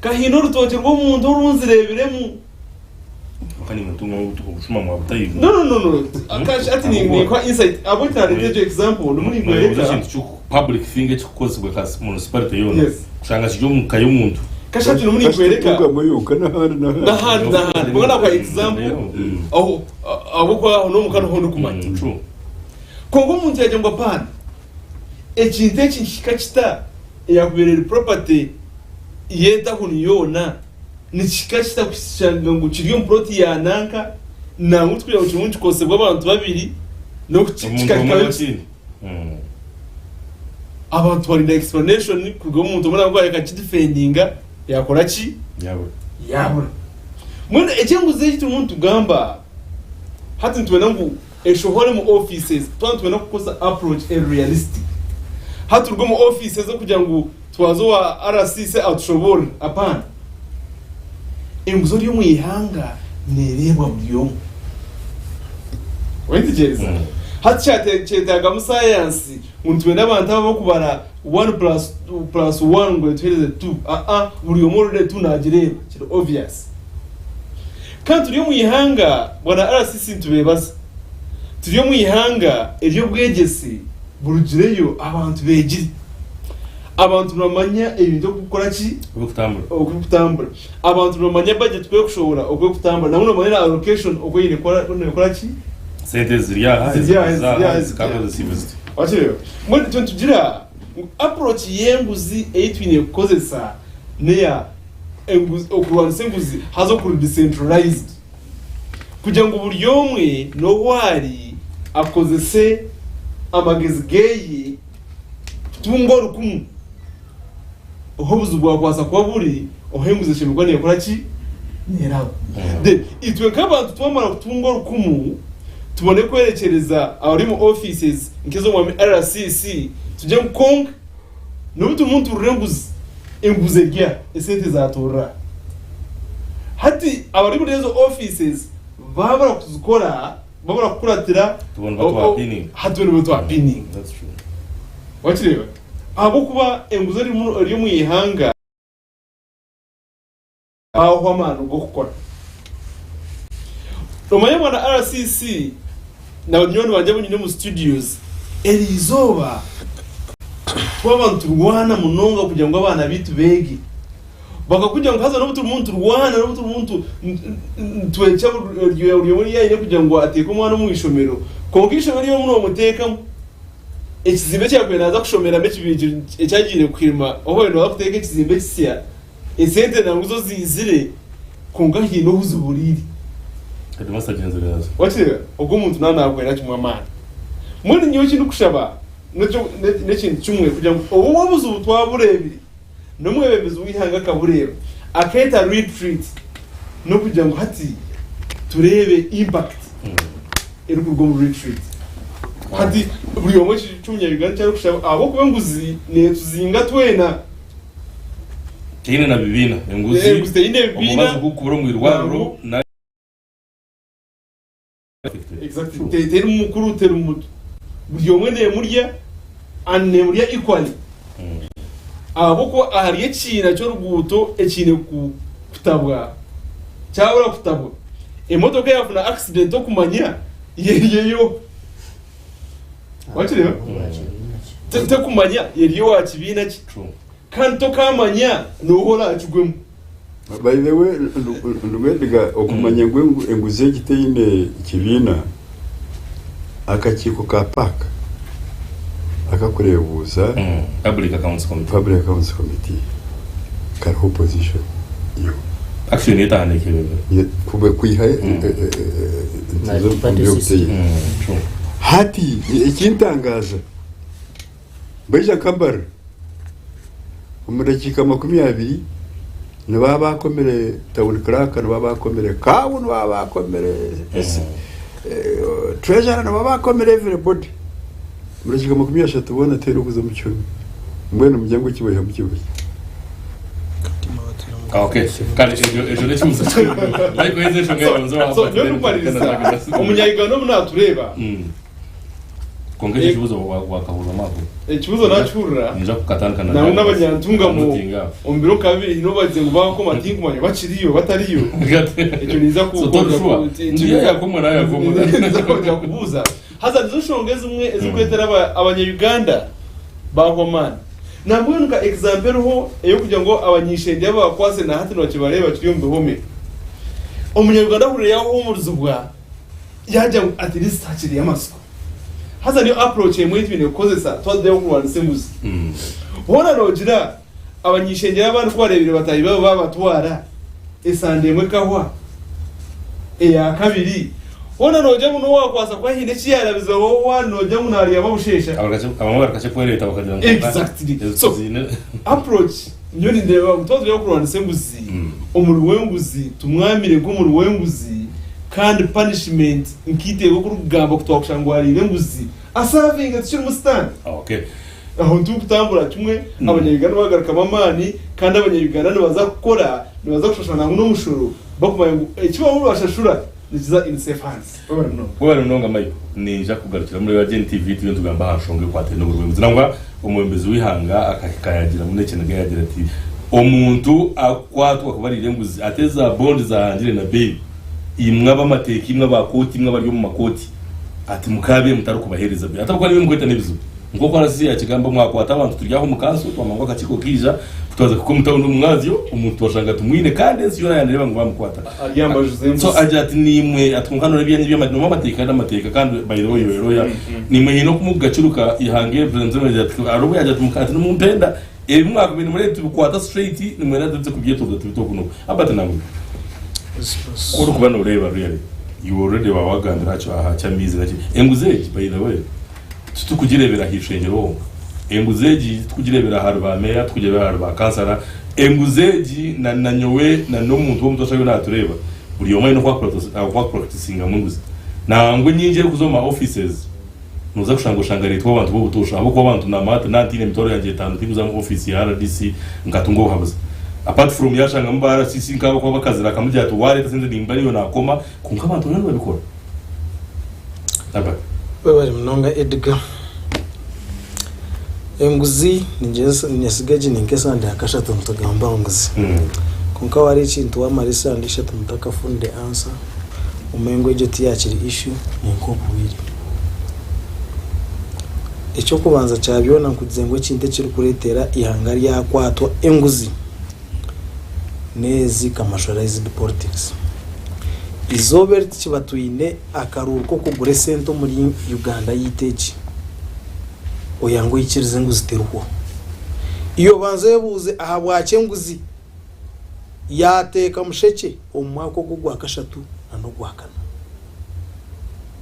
kahino rutoke rwo muntu urunzireberemu kani mutungo ubushuma mu butayi no akashi ati ni kwa insight abota retejo example no muri ngwereka public thing ekikozwe kas municipality yona kushanga sijyo mukayo muntu kashati no muri ngwereka tugamoyuka nahandi mbona kwa example aho abo kwa no mukano hono kumanya true kongo muntu yaje ngo pana ekinte kinshikachita yakuberera property yeta huniyona nikikachita kushanga ngo kiriyo mproti ya nanka na ngutwe ya umuntu kose bw'abantu babiri no kuchikaka abantu bari na explanation kurwo umuntu muri ngo reka kidefendinga yakora ki yabura mwene ecenguze kitu umuntu gamba hati ntubona ngo eshohore mu offices tubona kukosa approach realistic hati urwo mu offices zo kugira ngo twazo wa RCC outshobora apana enguzo ryo mu ihanga nerebwa byo wende jeza hati cyatega mu science umuntu wenda abantu abo kubara 1+1 ngo tweleze 2 buri umuri 2 nagireba kiri obvious kandi turiyo mu ihanga bwana RCC tubebaza turiyo mu ihanga iryo bwegesi burugireyo abantu begire abantu bamanya ibintu gukora ki okutambura abantu bamanya budget kwe kushobora okutambura namwe bamanya allocation okoyine kora ki sente ziriya zikakoze simest watiro muri tugira approach yenguzi eitwine kozesa neya enguzi okuwanse enguzi hazo kuri decentralized kugira ngo buri yomwe no wari akozese amagezi geyi tungora kumu ohobuzu bwa kwasa kwa buri ohenguze shimigwa ne yakora ki nerabo de itwe kabantu twamara kutungora kumu tubone kwerekereza abari mu offices inkezo mu RCC tujye mukong n'ubutu umuntu urenguze enguze gya esente zatora hati abari muri izo offices babara kuzikora babara kukuratira hatubona bato apinning that's true wakireba abo kuba enguze ari mu ihanga aho amano go gukora Romanya na RCC na nyoni bajya bunye mu studios elizoba twabantu rwana munonga kugira ngo abana bitu bege bakakugira ngo haza no muntu rwana no muntu twecha uriyo muri yaine kugira ngo ateke umwana mu ishomero kongisho bari yo mu muteka ekizimbe cyakwe naza kushomera meki ecyagire kwirima oho no bakuteka ekizimbe kisiya esente na nguzo zizire konga hino huzuburiri kadi masagenzereza watira ubwo umuntu nanakwera kimwe amana muri nyo kintu kushaba n'ekintu kimwe kugira ngo ubu wabuze ubutwaburebiri no mwebebezi wihanga kabureba aketa retreat no kugira ngo hati turebe impact eri kurwo mu retreat hati buri yomwe cyumya bigana cyari kushaba abo kuba nguzi ne tuzinga twena kine na bibina enguzi ine bibina umubazo kuburo mu irwaro na exactly teri mukuru teri mutu buri yomwe ne murya anne murya equally aboko ahari ekina cyo ruguto ekine kutabwa cyabura kutabwa emodoka yafuna accident okumanya yeyo wakireba tete kumanya yeriyo wakibina ki kandi tokamanya nohora akigwemu by the way ndwediga okumanya ngwengu enguze giteyine kibina akakiko ka park akakurebuza public accounts committee kariho position yo action yetandikire kube kwihaye hati ikintangaza beja kabar umurekika 20 naba bakomere town crack naba bakomere kawu naba bakomere treasure naba bakomere everybody murashika 30 tubona tero kuza mu cyumba mwene mujyango kibaye mu kibuye okay kandi ejo nekimuza ariko yeze shonga nzo so no nukwariza umunyayigano munatureba kongeje kibuzo wakahura mako ikibuzo nacurura nja kukatandukana na n'abanyantunga mu ombiro kabiri no baze ngo bako matingu manyo bakiriyo batariyo icyo niza kuko ndiye yakomwe nayo yakomwe nza kubuza haza dushongeza umwe ezikwetera abanyayuganda bahomana nambunka example ho eyo kugira ngo abanyishende abakwase na hati bakibareba kiriyo mbehome umunyayuganda hure yaho umuruzubwa yajya at least hakiri yamasiko haza niyo approach yemwe ibintu kozesa twaze kubantu sembuzi hona rogira abanyishengera abantu kwarebire batayi babo babatwara esande mwe kahwa eya kabiri ona noje muno wakwasa kwa hine chiyarabiza wowe noje munari yababushesha abamwe barakache kwa leta bakagira ngo exactly so approach nyoni ndeba utozo yo kurwana sembuzi umuri wenguzi tumwamire ngo umuri wenguzi kandi punishment nkitego kurugamba kutwakushangwarire nguzi asavinga tshiri mustan okay aho ndukutambura kimwe abanyabigana bagaruka amamani kandi abanyabigana baza gukora baza gushashana no mushuru bakumaye ikiba muri bashashura niza in safe hands bwari mnonga mayo ninja kugarukira muri Agent TV tubyo tugamba hashonge kwate no burwemzi nangwa umwembezi wihanga akakayagira muneke nagayagira ati omuntu akwatwa kubarire nguzi ateza bond za Angire na Baby imwe abamateka imwe abakoti imwe bari mu makoti ati mukabe mutaruko bahereza bya atabwo ari bimwe nebizo ngo kwa rasi ya kigamba mwakwata abantu turyaho mukanso twamangwa kachiko kija tutaza kuko mutabuno mwazyo umuntu washanga tumwine kandi siyo yanareba ngo bamukwata yamba Jose so ajati nimwe atungano n'ibyanyi by'amadino amateka n'amateka kandi bayiro yoya nimwe hino kumugacuruka ihange president ajati arobo ajati mukati no mumpenda mwaka bintu muri tubikwata straight nimwe nadutse kubyetuza tubitokuno abata namwe kuri kubana ureba really you already wawagandira cyo aha cyamizi naki enguzeji by the way tukugirebera hishengero enguzeji tukugirebera harba meya tukugirebera harba kansara enguzeji na nyowe na no muntu wo mutosha yona tureba buri yoma ino kwa practicing amunguze nangwe nyinje kuzoma offices nuza kushanga leta abantu bo butosha abo ko abantu na mata nantine mitoro yanje 5 tibuza mu office ya RDC ngatungo habuza apart from yashanga mbara sisi nkabo kwa bakazira kamujya to wale tasenze nimbari yo nakoma kunka abantu nani babikora aba bari mnonga Edgar enguzi ninjeza nyasigaje ninkesa ndi akasha tumutagamba nguzi kunka wari ikintu wa marisa ndisha tumutaka funde answer umengo ejo tiyakiri issue ninko bubiri icyo kubanza cyabyona nkuzengwe kinte kiri kuretera ihangari yakwatwa enguzi nezi commercialized politics izobere kibatuine akaruko kugure sento muri Uganda yiteji oyango yikirize nguziterwa iyo banze yabuze aha bwace nguzi yateka musheke umwako gugwa kashatu no gwakana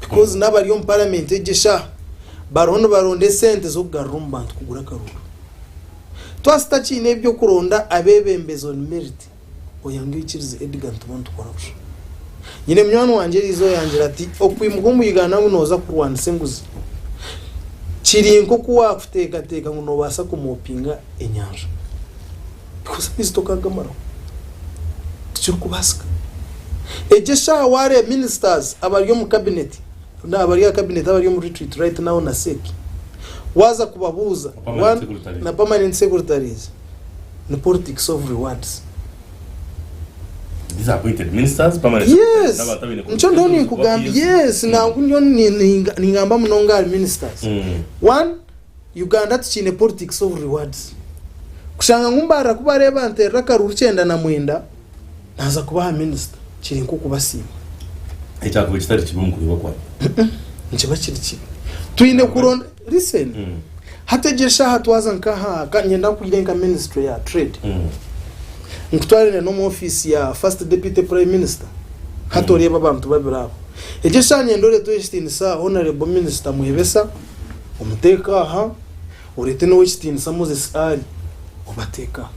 because nabari yo parliament ejesha baronde sente zo garumba kugura karuru twasta chine byo kuronda abebembezo merit oyango yikirize Edgar Ntumuntu korabusha nyine mnywana wanje rizo yangira ati okwimugo mu Uganda munoza kurwana senguzi chirinko kuwa kuteka teka ngo nobasa kumopinga enyanja because bistoka gamaro tukubasika ejesha ware ministers abari mu cabinet na abari ya cabinet abari mu retreat right now na seki waza kubabuza na permanent secretaries na politics of rewards disappointed ministers permanent yes ncho ndoni kugambi yes na ngunyo ningamba munonga ministers one Uganda tchine politics of rewards kushanga ngumbara kubareba ntera karuru 9 na mwenda naza kubaha minister kiri nko kubasima icyago kitari kibungu bakwa nchiba kiri kibi tuine kuronda listen hatejesha hatwaza nkaha kanyenda kuyirenga ministry ya trade nkutware no mu office ya first deputy prime minister hatoriye babantu babirabo ejesha nyendore to Justin sa honorable minister muhebesa umuteka aha urete no Justin sa Moses Ali ubateka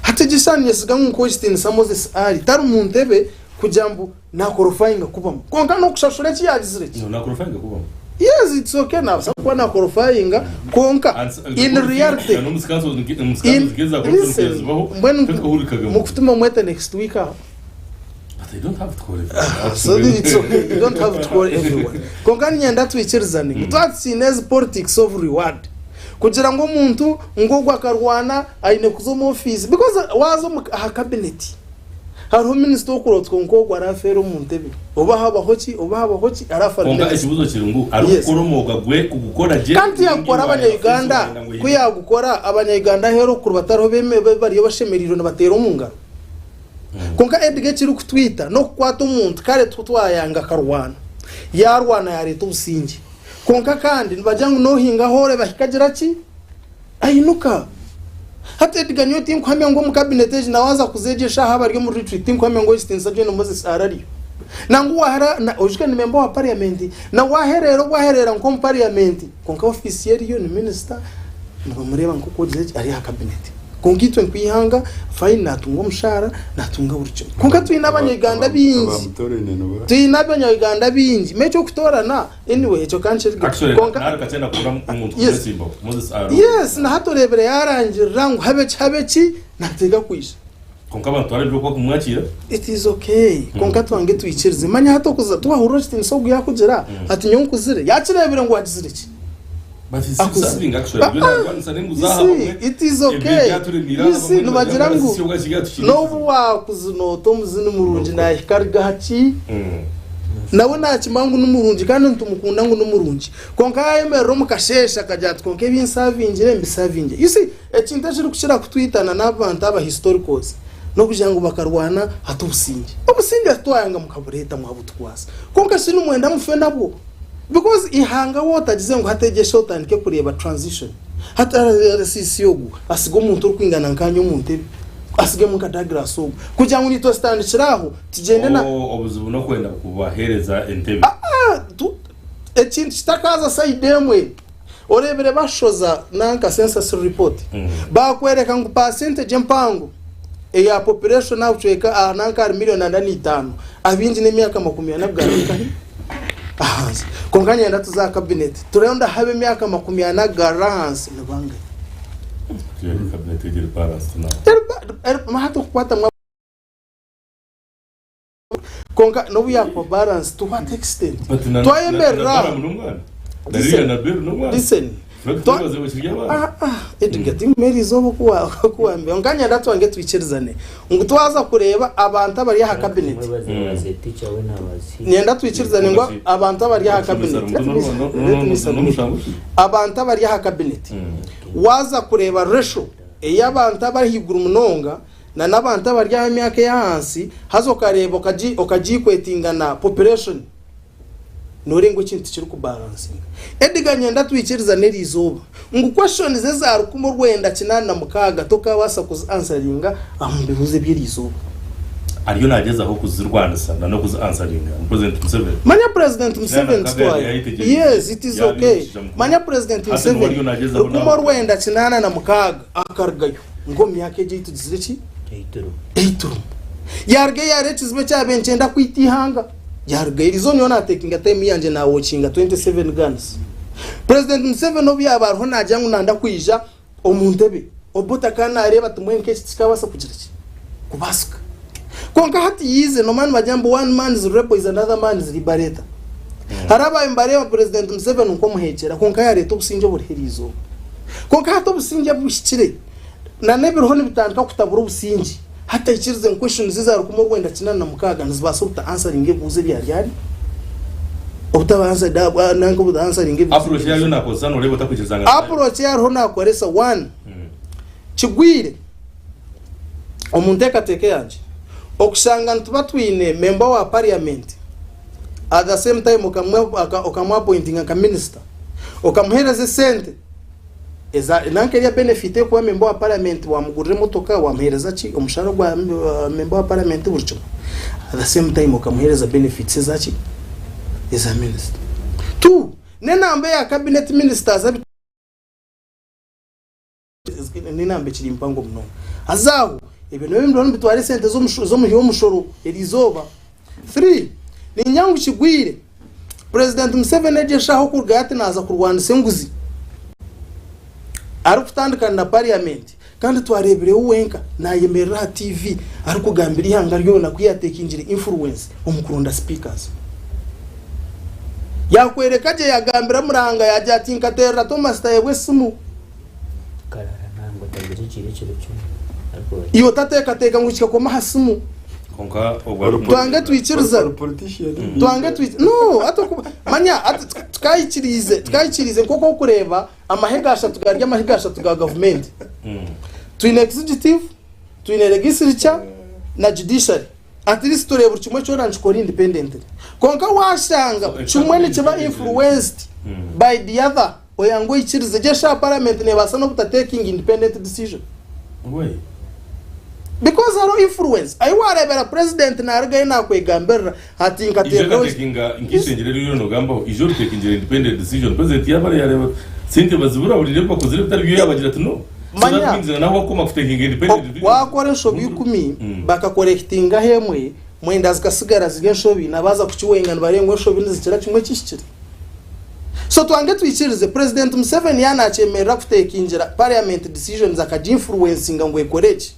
hatejesha nyesiga nko Justin sa Moses Ali taru muntebe kujambu na korofayinga kubamo konka no kushashura kiyagizire na korofayinga kubamo yes it's okay now so kwa na korofayinga konka in reality no musikazo ngeza ko tuzbaho mukutuma mwete next week but I don't have to call it so it's okay you don't have to call everyone konka nyenda twichirizani twatsineze politics of reward kugira ngo umuntu ngogwa akarwana aine kuzo office because wazo mu cabinet hariho minisitiri w'ukurotwa nkogwa arafero mu ntebe oba habahoki arafara konga ikibuzo kirungu arukoromogagwe kugukora je kandi yakora abanyayuganda kuyagukora abanyayuganda hero kurubataro beme bariyo bashemeriro nabatera umungaro konga Edgar kiri kutwita no kwata umuntu kare twayanga karwana yarwana ya leta ubusingi konka kandi nibajyangu no hinga hore bahikagira ki ayinuka hata Edgar nyo tim kwame ngo mu cabinet nawaza kuzejesha haba ryo mu retreat tim kwame ngo Justin Sajeno Moses arari nangu wahera na ojika ni member wa parliament na waherera nko parliament konka officier yo ni minister no mureba nko koje ari ha cabinet konkitwe kwihanga fine natunga umushara natunga buryo konka twina abanyaganda bingi twina abanyaganda bingi mecho kutorana anyway echo kanche konka narakatenda kura umuntu wesimbo Moses Aro yes na hatorebere yarangira ngo habeki natega kwisha konka abantu ari byo kumwakira it is okay konka twange twikirize manya hato kuza twahurura chiti nsogu yakugera ati nyonkuzire yakirebere ngo wagizire ki but it's something actually it is okay isi nubagira ngo no wakuzino tomuzino murunji na hikarga hachi nawe nakimangu n'umurunji kandi ntumukunda ngo n'umurunji konka yemero mukashesha kajat konke binsavingire mbisavinge you see ekintu kiri kushira kutwitana n'abantu aba historicals no kujango bakarwana hatubusinge obusinge twayanga mukabureta mwabutwasa konka sinu mwenda mufenda bwo because ihanga wotagize ngo hategesha utandike kureba transition hata sisiyogu asigo umuntu urkwingana nkanyo umuntu asige mu kadagra so kujya ngo nito standikiraho tugende na obuzibu no kwenda kubahereza entebe ekintu kitakaza saidemwe orebere bashoza nanka census report bakwereka ngo percentage mpango ya population now cheka nanka ari million and 5 abinji n'imyaka 20 konkanya ndatu za cabinet turenda habe myaka 20 garance nabanga cabinet iri balance na mahato kupata konka no ya kwa balance to what extent toyemera listen getting meri zobo kuwa mbanganya ndatu wange twicherizane ngo twaza kureba abantu abari ha cabinet nyenda twicherizane ngo abantu abari ha cabinet abantu abari ha cabinet waza kureba ratio y'abantu abari higuru munonga na nabantu abari ha myaka ya hansi hazo karebo okaji kwetingana population norengo kintu kiri ku balancing ediga nyenda twikirizane rizoba ngo question zeza rukumo rwenda kinana mukaga tokabasa ku answeringa ambibuze byirizoba ariyo nageza aho kuzirwanda sana no kuzi answeringa President Museveni manya President Museveni story yes it is okay manya President Museveni rukumo rwenda kinana na mukaga akargayo ngo myake je tugizire ki eituru yarge yarekizwe cyabencenda kwitihanga yargairizo niyo natekinga time yanje na watchinga 27 guns President Museveni obi abarho najyangu nanda kwija omuntebe obuta kana areba tumwenke kikabasa kugira ki kubasuka konka hati yize no man majambo one man's rebel is another man's liberator haraba imbare wa President Museveni uko muhekera konka yareta obusinje burihirizo konka hato obusinje bushikire na nebirho nibitandika kutabura obusinje hata ikirize question ziza rukumo rwenda kinana mukaga nzibasuta answering ebuze byari utabanza da nango buda answering ebuze approach yayo nakoza no rebo takwikizanga approach yaro nakoresa one kigwire omunteka teke yanje okusanga ntuba twine member wa parliament at the same time okamwa appointing a minister okamhereza sente eza nanke ya benefit kwa member wa parliament wa mugurire motoka wa mhereza ki umushara gwa member wa parliament burcho at the same time okamuhereza benefits zaki eza minister tu nenambe ya cabinet ministers nenambe kiri mpango mno azaho ibintu bimwe ndo bitware sente zo muhiyo mushoro elizoba 3 ni nyangu kigwire President Museveni ejeshaho kurgate naza kurwana senguzi ari kutandukana na parliament kandi twarebere uwenka nayemerera TV ari kugambira ihanga ryo na kuyatekinjira influence umukurunda speakers yakwereka je yagambira muranga yajya atinka terra Thomas Tayebwe simu karara nango tagire kire cyo iyo tateka ngukika ko mahasimu konka twange twikiriza twange no ato manya tukayikirize koko kureba amahegasha tugarya amahegasha tuga government twine executive twine legislature na judiciary at least tureba urumwe cyo ranch ko independent konka washanga chumwe ni kiba influenced by the other oyango ikirize je sha parliament ne basa no taking independent decision because haro influence ayi warebera president na argaye na kwegambera ati ngateka ngishengere rero no gambo ijo rutekingira independent decision president yabare yareba sente bazibura buri rero bakozere bitari byo yabagira ati no manya naho ko makutekinga independent wakoresho bikumi bakakorektinga hemwe mwenda zikasigara zigeshobi nabaza kuchiwengana barengwe shobi nizikira kimwe kishikira so twange twikirize president Museveni yanachemera kutekingira parliament decisions akaji influencing ngo ekoreki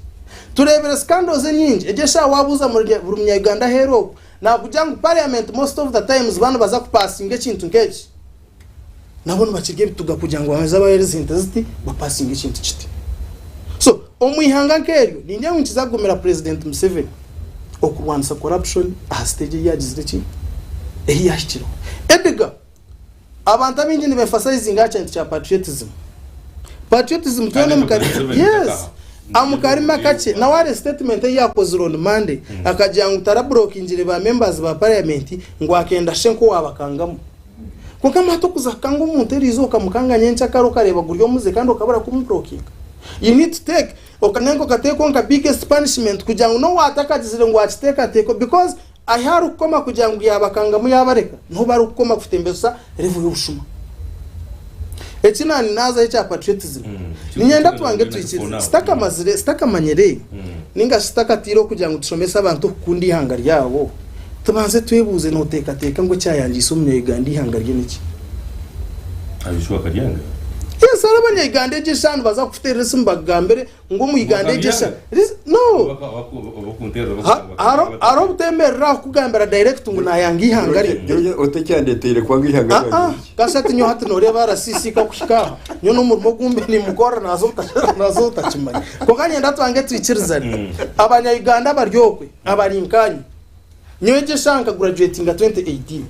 turebere scandals nyingi ejesha wabuza muri Uganda hero na kujangu parliament most of the times bana baza kupassinga ikintu nkeki nabone bakirye bituga kujangu bameza bayereza intensity bapassinga ikintu kiti so omwihanga nkeryo ninjye nkizagomera president Museveni okurwanisa corruption stage yagize ki yashikiro Edgar abantu abingi ni emphasizing agent cha patriotism tone mukari yes amukari makache na wale statement yakoze on Monday akajyangu tarabrokinjire ba members ba parliament ngo akenda shenko wabakangamo kuko amato kuzakanga umuntu erizoka mukanga nyencha karo kareba guryo muze kandi ukabara kumubrokinga you need to take okanengo kateko nka biggest punishment kujangu no watakajizire ngo achiteka teko because aharu koma kujangu yabakanga mu yabareka no bari ukoma kutembesa revu y'ubushuma ekinani naza echa patriotism ninyenda twange twikiriza staka manyere ninga staka tiro kujangu tushomesa abantu kundi hanga ryabo tubanze twebuze no teka ngo cyayangisa umunyegandi hanga rye niki abishwa karyanga yes arabanya igande gishan baza kufutera simbagambere ngo mu igande gisha no aro butemera kugambera direct ngo nayangi hangari otecyandetire kwa ngihangari kasati nyo hati no reba rasisi ka kushika nyo no murimo gumbe ni mukora nazo tachimanya ko kanye ndatwange twikirizani abanya iganda baryokwe abarinkanye nyo gishanka graduating 2018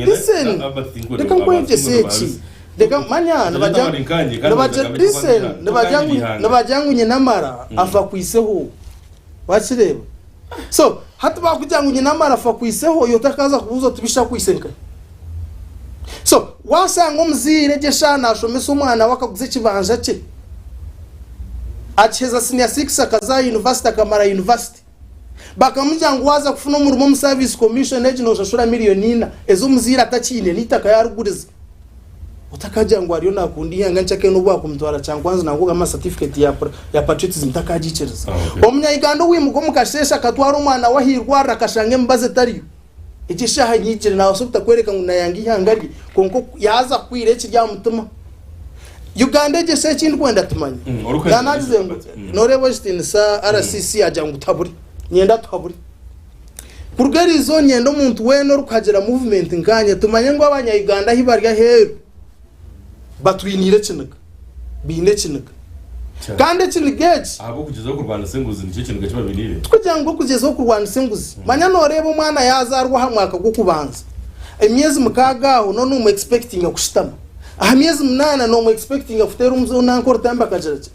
listen reka kwenge sechi deka manya nabajangu nyenamara afa kwiseho wakireba so hatu bakujangu nyenamara afa kwiseho yotakaza kubuza tubisha kwisenka so wasanga umzire geshana ashomesa umwana wakaguze kibanja cye acheza senior 6 akaza university akamara university bakamujyango waza kufuna umurimo mu service commission ejino shashura miliyoni ezo muzira atakine nitaka yaruguriza utakajyango ariyo nakundi yanga nchake no bwa kumutwara cyangwanza nango ama certificate ya patriotism takajichereza omunya igando wimugo mukashesha katwara umwana wahirwa rakashange mbaze tariyo igishaha nyikire nawe sobita kwereka ngo nayangi hangari konko yaza kwire kirya mutuma Uganda gese kindi kwenda tumanya yanagize ngo norebo stin sa RCC ajyango taburi nyenda taburi kurgarizo nyendo muntu weno rukagera movement nganye tumanye ngo abanya Uganda hibarya heru batwinire kinaga bine kinaga kandi kinigeje abo kugezaho kurwana senguzi nicyo kinaga cyababinire twajango kugezaho kurwana senguzi manya noreba umwana yazarwa hamwaka go kubanza emyezi mukagaho none umu expecting akushitama ahamyezi munana no mu expecting afutera umzo nankora tamba kajereke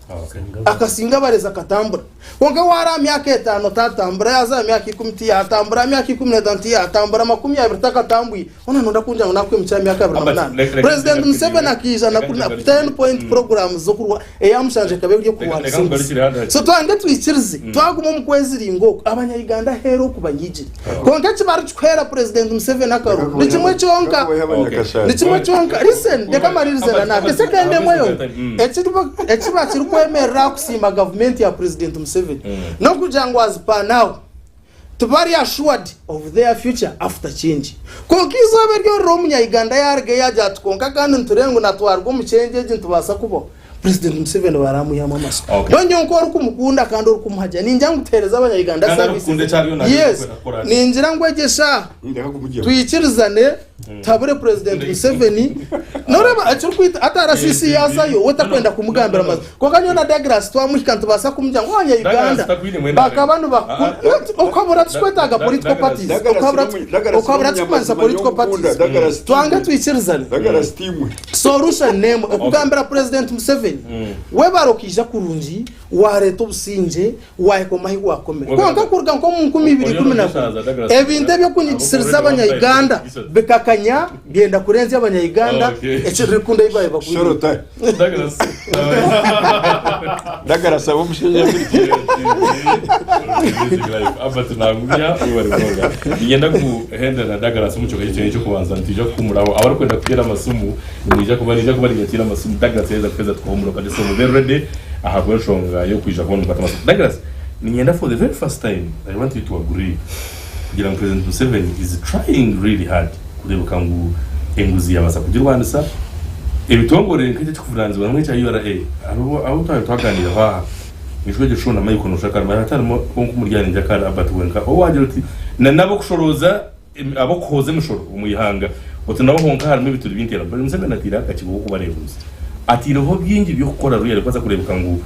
akasinga bareza katambura wonga wara myaka 5 tatambura yaza myaka 10 yatambura myaka 10 yatambura 20 takatambuye ona nonda kunja ngo nakwe mcha myaka 28 president Museveni akiza na 10 point program zo kurwa eyamushanje kabe byo kuwa so twange twikirize twaguma mu kwezi ringo abanya Uganda hero kubanyijire konga kibari kwera president Museveni akaro nikimwe cyonka listen maririzera na kesekende moyo echiba kirukwemerera kusima government ya president Museveni no kujangwa as per now to be assured of their future after change konkizo beryo romunya Uganda yarge yaja tukonka kandi nturengo natwarwa mu change ntubasa kubo president Museveni baramu ya mamaso donyo nkora kumukunda kandi uri kumuhaja ninjya ngutereza abanya Uganda service yes ninjira ngwegesha tuyikirizane tabure president Museveni noreba acyukwita atara CC yazayo wetakwenda kumugambira amazi kokanyo na Douglas twamuhikantu basa kumujya ngo abanya Uganda bakabanu bakabura tkwetaga political parties okabura tkumanza political parties twanga tuyikirizane solution name okugambira president Museveni webarokija kurungi wareto businje waekoma hiwakomera konka kurga nko mu 2010 ebinde byo kunyikisiriza abanya Uganda bekaka kanya byenda kurenza abanyayuganda Okay. ece rikunda ibaye bakuru shorota Douglas Douglas abo mushinja aba tunagumya ubaribonga ngenda kuhenda na Douglas muco gace cyo kubanza ntije kumuraho abari kwenda kugera amasumu nija kuba ngatira amasumu Douglas yeza kweza twomuro kandi so very ready ahabwe shonga yo kwija kubona kwata amasumu Douglas ngenda for the very first time I want you to agree kugira ngo President Museveni is trying really hard kurebuka ngo enguzi yabasa kugira Rwanda ibitongore nk'icyo kuvuranzwa namwe cya URA abo twaganira ha nishwe gishona mayiko no shaka maratano kumuryango njaka abatwenka o wagira uti nabo kushoroza abo koze mushoro umuyihanga uti nabo honka harimo ibituri bintera bari Museveni atira akakigo kubarebuza ati roho byingi byo gukora ruya rwaza kurebuka ngo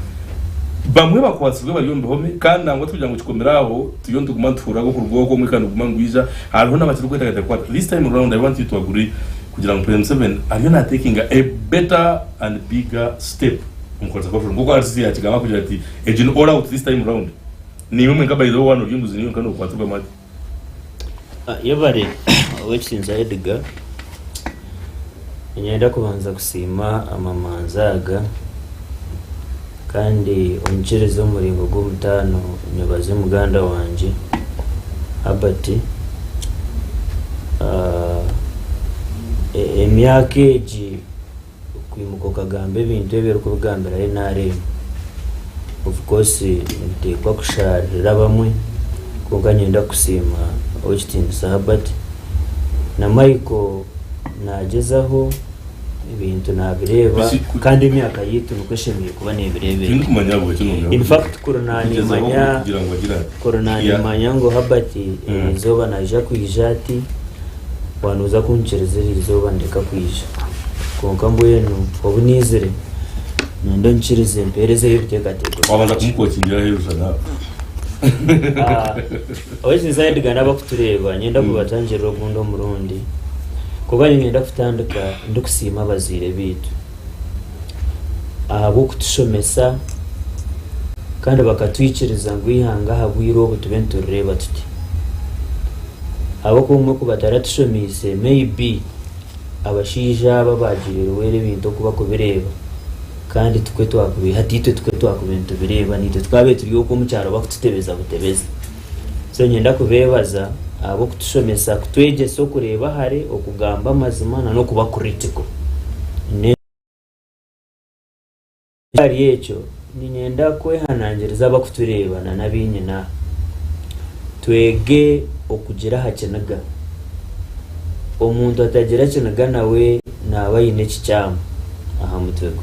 bamwe bakwasizwe bari yombe home kandi nangwa tugira ngo kikomeraho tuyonde kumantura go kurwoko mwe kandi kumangwiza hariho n'abakiri kwetagata kwa this time around I want you to agree kugira ngo President Museveni are not taking a better and bigger step umukotsa kwa ngo kwa RCC yakigama kugira ati agent all out this time around ni mwe ngaba izo wano ryumbuzi niyo kandi kwaturwa mati yabare wechinza Edgar nyenda kubanza kusima amamanzaga kandi ongereza umuringo gw'umutano nyobaze muganda wanje Habati emyaka eji kwimuka kagambe bintu ebyo kubigambira NRM of course ntekwa kusharira bamwe kuko nyenda kusima Austin Habati na Michael nagezaho ibintu nabireba kandi imyaka yitu nukweshemiye kuba nebirebere in fact corona manya ngo Habati izoba naja kwijati wanuza kunchereza izoba ndeka kwija konka mbwenu obunizire ndo nchirize mpereze y'ibitegatego wabanza kumukokingira hejuru na awezi zaidi gana bakutureba nyenda kubatangira obundo murundi kuba nyenda kutandika ndukusima abazire bitu abo kutushomesa kandi bakatwikiriza ngo ihanga habwiro obutubentureba tuti abo kumwe kubatara tushomise maybe abashija babagirira were bintu kuba kubireba kandi tukwe twakubi hatitwe tukwe twakubintu bireba nite twabe turiyo ko mucyaro bakututebeza butebeza so nyenda kubebaza abo kutushomesa kutweje so kureba hare okugamba mazima no kuba critical ne ari yecho ninyenda kwehanangiriza bakutureba na nabinye na twege okugira hakenaga omuntu atagira kenaga nawe nabayine kicyama aha mutwego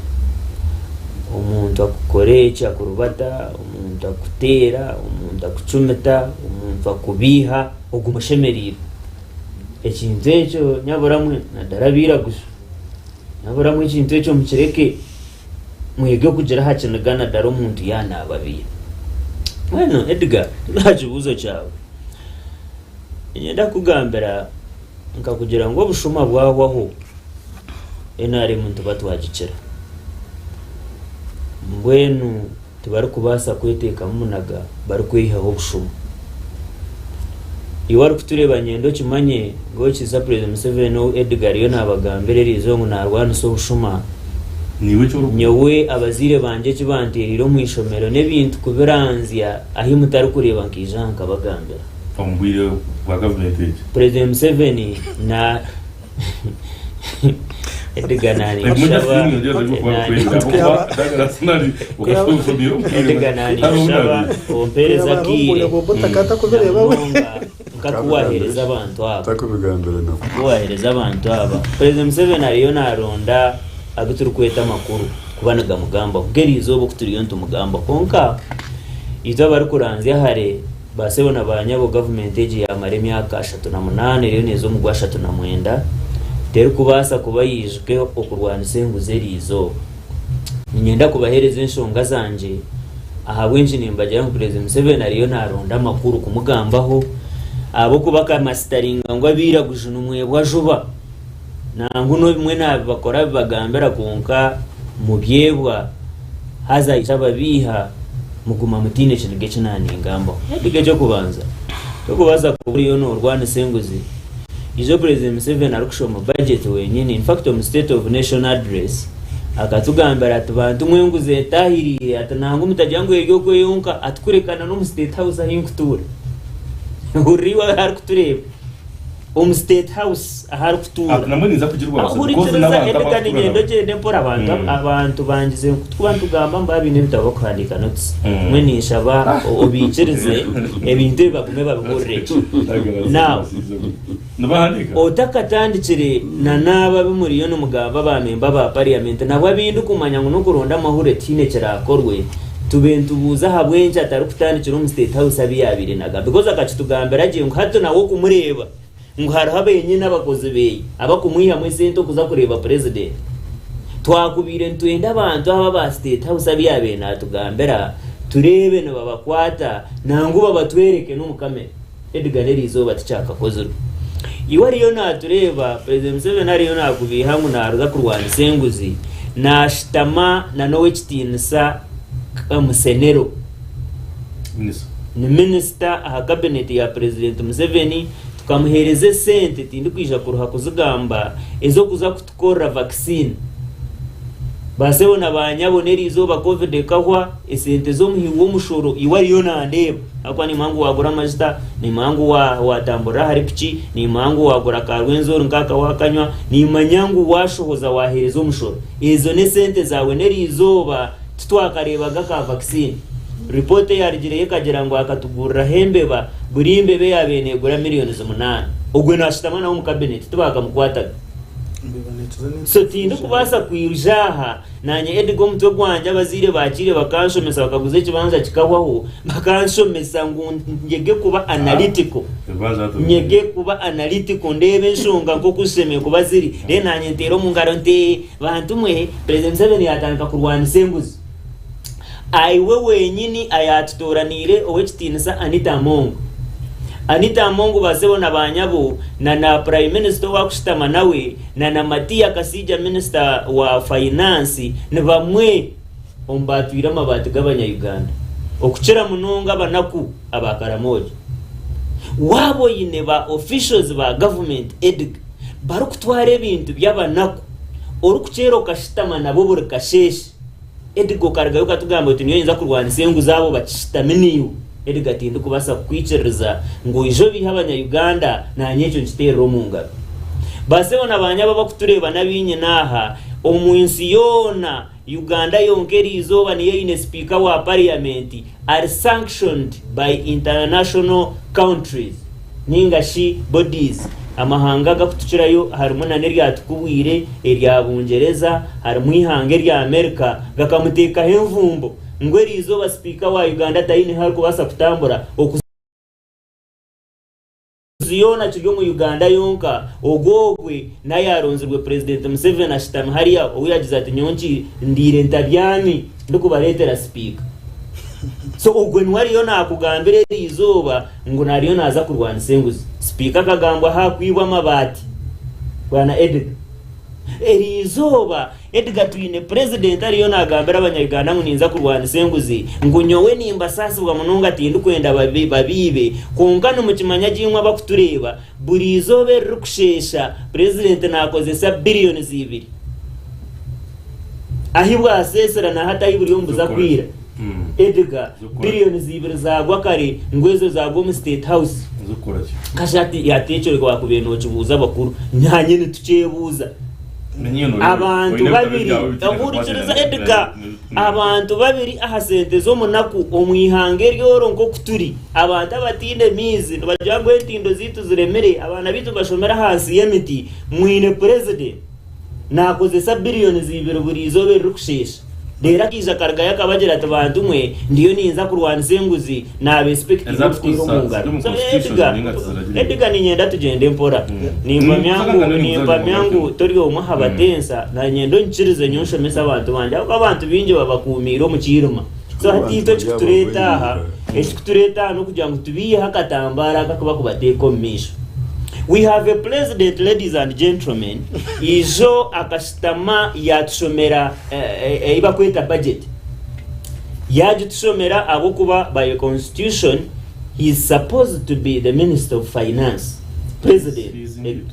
omuntu akukore cyakurubata omuntu akutera omuntu akucumeta omuntu akubiha ogumushemerira ekintu ekyo nyaburamwe nadarabira gusa nyaburamwe ekintu ekyo mukireke mwege kugira hakenaga nadaro omuntu yanababira bueno Edgar nakibuzo cyawe nyenda kugambira nkakugira ngo obushuma bwawaho NRM muntu batwagikira mbwenu tibari kubasa kweteka munaga bari kwihaho obushuma iwari kutureba nyendo kimanye ngo kiza President Museveni Edgar yo nabagambire rizo ngo narwanisa obushuma niwe cyo nyewe abazire banje kibanteriro mu ishomero nebintu kubiranzya ahi mutari kureba nkijanka bagambira ombwire wa government President Museveni na Edgar nani shaba Edgar nani shaba ompereza kire takata kubireba nkakuwahereza abantu aba takubigambira no kuwahereza abantu aba President Museveni ariyo naronda aguturu kweta makuru kubanaga mugamba kugerizo bo kuturiyo ntumugamba konka ito bari kuranzya hare basebona banyabo government eji ya maremyaka 38 rero nezo mu 39 teri kubasa kubayijwe okurwanisa enguze rizo nyenda kubahereza inshonga zanje aha bwenji nimbagira ngo President Museveni ariyo naronda makuru kumugambaho abo kubaka masteringa ngo abira gujuna umwebwa juba nanguno bimwe nabakora bagambera konka mu byebwa haza itababiha muguma mutine kinige kinani ngambo ndige cyo kubanza cyo kubaza kuri yo no rwana senguzi izo President Museveni arikushoma budget wenyine. In fact mu State of Nation Address akatugambira ati bantu mwenguze tahiriye atanangu mutajangu yego kweyunka atkurekana no mu State House ahinkutura uriwa harikutureba State House ahari kutura namuniza kugirwa ahuriza edekani ngendo gende mpora abantu bangize kubantu gamba mbabine bitabo kwandika notes mwenisha ba obikirize ebintu bagume babigorreje now otakatandikire naba bimuriyo no mugaba bamemba ba parliament nabo abindu kumanya ngo no kuronda mahure tine kirakorwe tubentubuza habwenje atari kutandikira mu State House abiyabire naga because akachitugambira agiye ngo hato nawo kumureba ngo harabenye n'abakozi beye abakumwiha mu sento kuza kureba president twakubire ntwenda abantu aba ba State House abiyabe natugambira turebe no babakwata nangu babatwereke no mukamera Edgar Erizo batichaka kozuru iwariyo natureba President Museveni ariyo nakubiha ngo naruza kurwanya senguzi nashitama na nowe kitinisa musenero ni minister aha cabinet ya President Museveni tukamuhereze sente tindi kwija kuruha kuzigamba ezo kuza kutukora vaccine baseho nabanyabonera izo ba covid kahwa esente zo muhiwo mushoro iwariyo nandeba akwa ni mangu wagura majita ni mangu watambura haripiki ni mangu wagura karwenzo nkaka wakanywa ni manyangu washohoza wahereza umushoro izo ne sente zawe neri izoba tutwakarebaga ka vaccine report yarigire kagera ngo akatugurira hembeba buri imbebe yabenegura miliyoni 8 ogwe nashitama na mu cabinet tubaga mukwataga so tindi kubasa kwirujaha nanye Edgar mutwe gwanje abazire bakire bakanshomesa bakaguze kibanza kikahwaho bakanshomesa ngo ngege kuba analytical nyege kuba analytical ndebe nshonga nko kuseme kubaziri re nanye ntero mu ngaro nte bantu mwe President Museveni yatanka kurwana senguzi aiwe wenyini ayatutoranire owekitinisa Anita Mongo baseho nabanyabo na Prime Minister wakushitama nawe na Matia Kasija Minister wa Finance ne bamwe ombatwira mabati gabanya Uganda okuchera munonga banaku abakaramoje wabo yine ba officials ba government barukutware bintu byabanaku orukuchero kashitama nabo buri kasheshi Edgar kargayo katugamba uti niyo inza kurwana sengu zabo bakishitaminiyo Edgar tindi kubasa kwicereza ngo ijo bihabanya Uganda na nyecho ntero munga baseho nabanyaba bakutureba nabinye naha omwinsi yona Uganda yonkeri izoba niyo ine speaker wa parliament are sanctioned by international countries ningashi bodies amahanga gakutucirayo harimo na nerya tukubwire erya Bungereza harimo ihange rya America gakamuteka hemvumbo ngweri izoba speaker wa Uganda tayini hariko basa kutambura okuziyona kiryo mu Uganda yonka ogogwe naye aronzerwe President Museveni ashitama hariya oyagize ati nyonki ndire ntabyami ndukubaletera speaker so ogwe nwariyo nakugambire izoba ngo nariyo naza kurwana senguzi speaker kagambwa hakwibwa mabati bwana Edgar izoba Edgar twine president ariyo nagambira abanyarwanda ngo ninza kurwana senguzi ngo nyowe nimba sasi bwa munonga tindu kwenda babibe kungana mu kimanya ginkwa bakutureba buri izobe rukushesha president nakoze sa billion 2 ahibwa asesera na hata iburi yombuza kwira Edgar billion 2 zagwa kare ngwezo zagwa mu State House kashati yatechere kwa kubeno kibuza bakuru nyanyene tucebuza abantu babiri ahurikiriza Edgar abantu babiri ahasente zo munaku omwihange ryoro nko kuturi abantu abatinde mizi bajagwe tindo zitu ziremere abana bitu bashomera hasi yemiti mwine president nakoze sa billion 2 buri izobe rukushesha dera kiza karga yakabagira atabantu mwe ndiyo ninza kurwana senguzi na respect y'ubutiro munga Edgar ni nyenda tugende mpora nimba myangu toriyo muhabatensa na nyendo nchirize nyonsho mesa abantu banje abantu binje babakumira mu kiruma so hatito kikutureta aha ekikutureta no kugira ngo tubiye hakatambara kakuba kubateko misho. We have a president, ladies and gentlemen, izo akashitama yatushomera iba kweta budget. Yajutushomera abokuba by constitution he is supposed to be the minister of finance. President.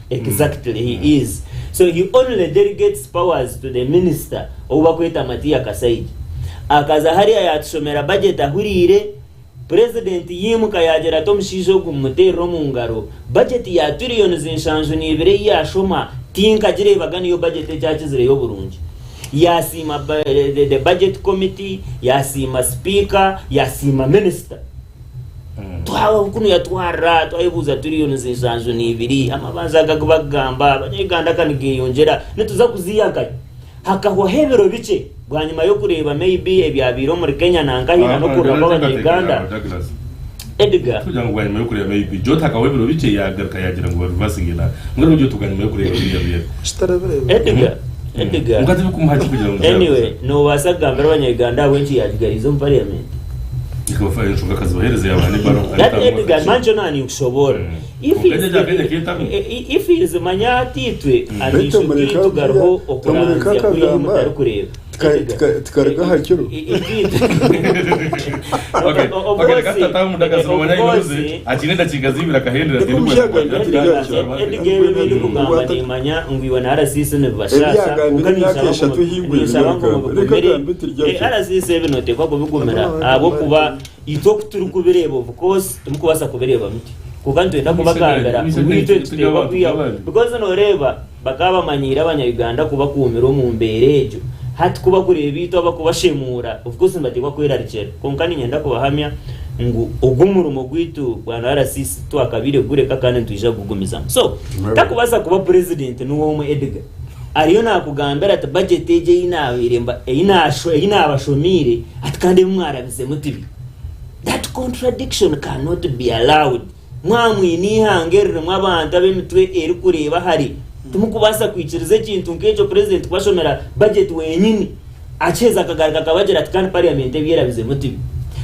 Exactly, he is. So he only delegates powers to the minister oba kweta Matia Kasaiji. Akaza hariya yatushomera budget ahurire president yimuka yagera tomushijo kumutero mu ngaro budget ya trillion zinshanju nibire yashoma tinka jireba yo budget cyakizire yo burungi yasima the budget committee yasima speaker yasima minister twawa kunu yatwara twayibuza trillion zinshanju nibiri amabanza gagamba abanyeganda kanigiyongera netuza kuziyaka hakahwa hebero bice bwanyuma yo kureba maybe ebyabiro muri Kenya nangahina no kuraba abanyeganda Edgar kugira ngo bwanyuma yo kureba maybe jota hakahwa bice yagaruka yagira ngo bavasingena ngero byo tuganyuma yo kureba Edgar mukati bikumhaje kugira ngo anyway no wasagambira abanyeganda wenchi yagigarizo mu parliament ikabafanya nshuka kazi bahereze yabane baro Edgar manjo nani kushobora if is manyatitwe and you tugarho okuranza kuri mutari kureba tikarega hakiro okay gatata mudagaza mubanya inoze akinenda kigazibira kahendera tiri mu Edgar bindi kugamba ni manya ngwiwana RCC ne bashasha ukanisha tuhimbura RCC binote kwa bigumera abo kuba itoko turi kubireba of course tumukubasa kubireba miti kukantu enda kubakambera mwitwe tuteba kwiya because no reba bakaba manyira abanyayuganda kuba kumira mu mberejo hati kuba kureba bito abakubashemura of course mbatikwa kwera ricera konkani nyenda kubahamya ngo ogumurumo gwitu bwana RCC to akabire gure kakane tuija gugumiza so takubasa kuba president nuwo mu Edgar ariyo nakugambera ati budget eje inawiremba inabashomire atkande mwarabize mutibi that contradiction cannot be allowed mwamwini hangerere mwabanta bemitwe eri kureba hari tumukubasa kwicirize kintu ngejo president kwashomera budget wenyini acheza kagarika kabagera atkande parliament byerabize mutibi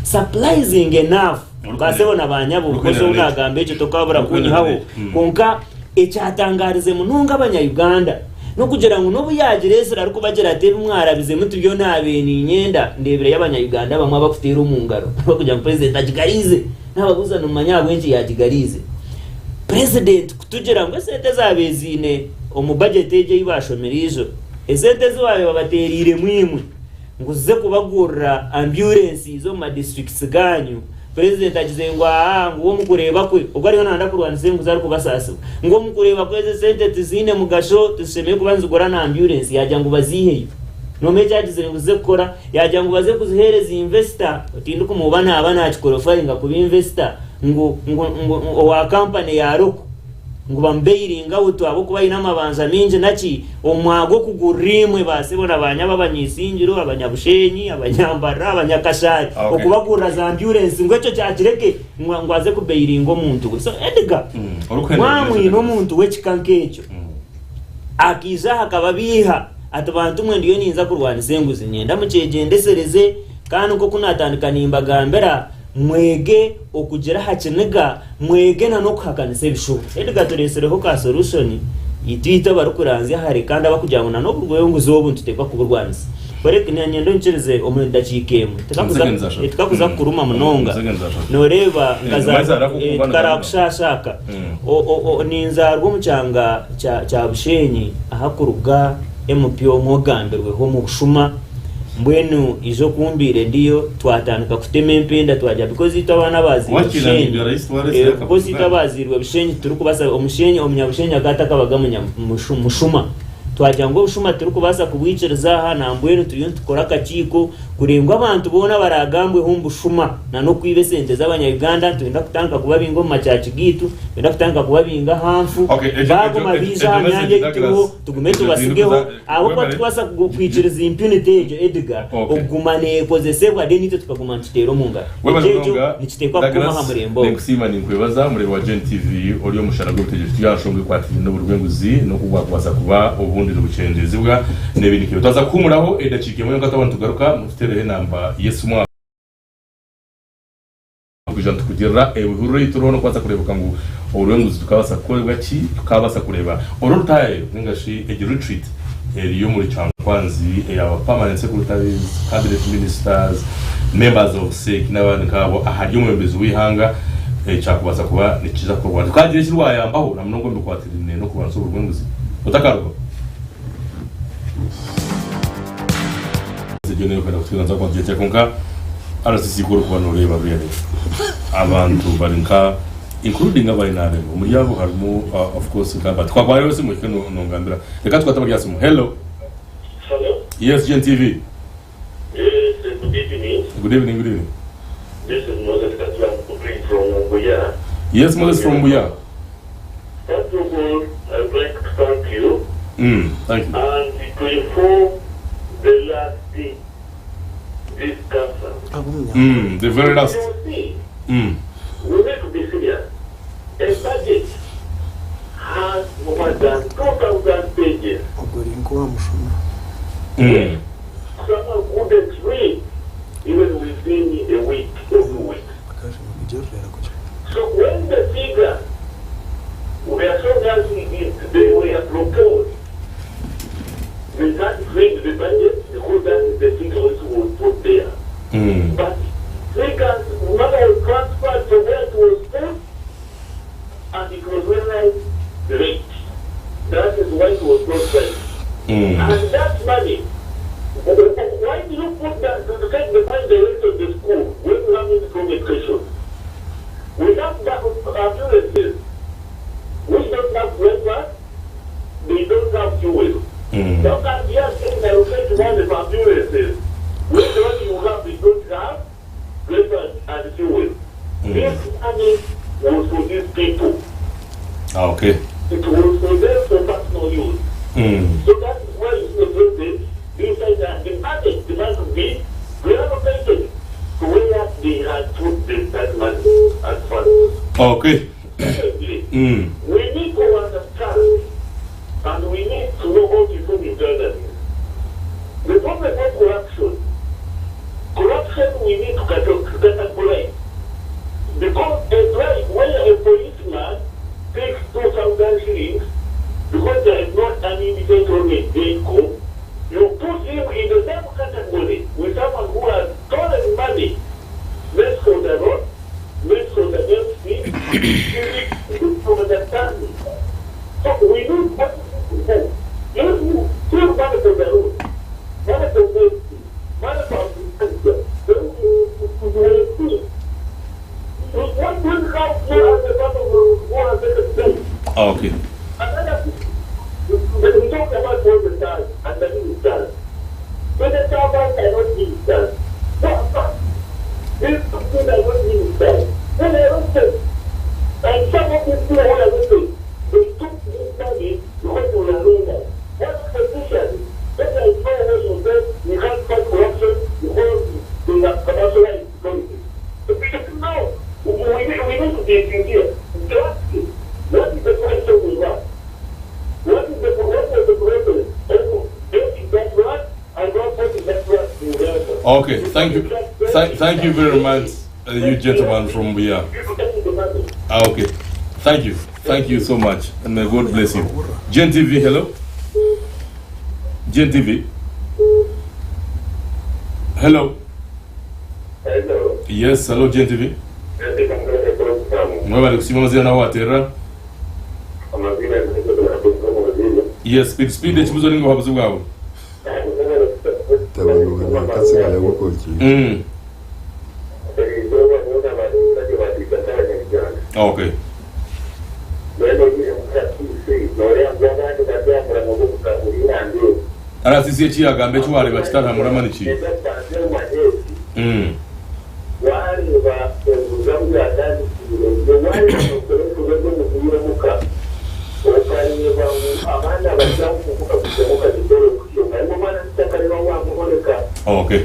surprising enough basebona banyabo kuko unagambe cyo tokabura kunyihawo konka ecyatangarize mununga abanyayuganda no kugira ngo nobu yagiresera ariko bagera ate mwarabize mutubyo nabeni nyenda ndebere y'abanyayuganda bamwe bakutera mu ngaro bakujya mu president agigarize nabaguza no manyabo enje yagigarize president kutugera ngo sente zabezine omu budget eje yibashomerizo esente zwawe babaterire mwimwe nguze kubagurra ambulance zo ma districts ganyu president agizengwa ngo mukureba kwe ubwo ariyo nanda kurwanise nguza ari kubasasa ngo mukureba kweze sente tizine mugasho tuseme kubanza gurana ambulance yajya ngo baziheyo no meja agizenguze gukora yajya ngo baze kuzihereza investor utinduka mubana abana akikorofaringa ku investor ngo wa company ya roko ngo bambeiringa utu abo kuba ina mabanza minje naki omwago kugurimwe basebona abanya babanyisingiro abanyabushenyi abanyambara abanyakashari okubagura za ambulance ngo cyo cyakireke ngwaze kubeiringa omuntu so Edgar mwamwe no muntu wekikankecho akiza hakababiha atabantu mwe ndiyo ninza kurwanise nguzi nyenda mucegendesereze kandi uko kunatandika nimbagambera mwege okugera hakinega mwege na no kuhakanise bisho Edgar turesereho ka solution itwita barukuranze hari kandi abakujango na no kurweyo nguzobu ntutekwa kuburwanise koreka nyendo ncereze omwenda chikemu tekakuza kuruma munonga noreba ngaza karakushashaka ninza rwo mucanga cha bushenyi ahakuruga MPO mwogamberwe ho mu kushuma mbwenu izo kumbire ndiyo twatandika kutema mpenda twaja because itabana bazi because itabazirwe bushenyi turi kubasa omushenyi omnyabushenyi agataka bagamunya mushuma twaja ngo bushuma turi kubasa kubwiciriza hana mbwenu turiyo tukora kachiko kurengwa abantu bona baragambwe humbushuma na no kwibe sente z'abanyayuganda twenda kutanga kubabingo mu machachi gitu twenda kutanga kubabinga hamfu bago mabiza nyange gituho tugume tubasigeho abo kwa twasa kwiciriza impunity ejo Edgar ogumane kozesebwa denito tukaguma ntitero munga ejo nikitekwa kuma hamurembo nekusima ninkwebaza muri wa Gen TV oriyo musharago tegeje yashongwe kwatira no burwenguzi no kugwa kubasa kuba ubundi n'ubucendezi bwa nebindi kiyo taza kumuraho edacike mwe ngatabantu tugaruka mutere namba Yesu mwa kujanta kugira ebihuru iturono kwaza kurebuka ngo uburenguzi tukabasa kureba ki tukabasa kureba orutaye ngingashi egi retreat yo muri Chankwanzi ya permanent secretaries cabinet ministers members of SEC n'abandi kabo ahari umwembezi wihanga cyakubaza kuba nikiza ko Rwanda twagiye kirwa yambaho na mnogo mbikwatirine no kubanza urwenguzi utakarwa zigene ko ndakutanza kwa gihe cyakonka arasisi ko kubano reba bene abantu barinka including abari nabe muri yabo harimo of course nkaba twagwaye wese mu kino ngambira reka twatabagiye asimu hello yes GNTV good evening. Good evening. This is Moses Katula from Buya. Yes, Moses from Buya. First of all, I would like to thank you. Thank you. And to inform the last thing, this cancer. The very last. You see, we need to be serious. A budget has more than 2,000 pages. Someone couldn't read even within a week, every week. So when the figure were so as they were proposed, we can't read the budget because that is the figures was put there. But figures, money was transferred to where it was put, and it was realized late. That is why it was not spent. And that money, why do you put that to take the money director of the school when you have it from education? We have ambulances which don't have breakfast, they don't have fuel. Sometimes you have things that will take one of ambulances which one you have, they don't have breakfast and fuel. This money was for these people. Okay. It was for them for personal use. So that is why you see this is that the budget to be reallocated to where they had put that money as funds. Okay. We need to understand and we need to know how to do internally. The problem of corruption we need to categorize. Because when a policeman takes 2,000 shillings, because there is not an indicator in income, you put him in the same category with someone who has stolen money, made for the road, made for the MC, for the family. So we need what to do. If you take money for the road, money for the MC, money for the cancer, then you will see. What will help you as a part of the world as Okay. Another thing. When we talk about what the child and the new child, when the child cannot be done, what? This something that won't be done. When they don't say, and some of these people who are listening, they took this money because they were alone. What's the position? When there is no way you say you can't fight corruption because they have commercialized politics. So people know, we need to be sincere. What is the question we want? What is the problem? Okay, thank you. Thank you very much, you gentlemen from Buya. Okay, thank you. Thank you so much, and may God bless you. GNTV, hello? GNTV? Hello? Hello. Yes, hello GNTV? Mwabali kusimamazia na watera? Yes, speed ekibuzo ningo habuzi bwawe. Tabantu katsigala gukoki. Okay. Ara sisi echi agambe twale bakitara muramani chi. Okay.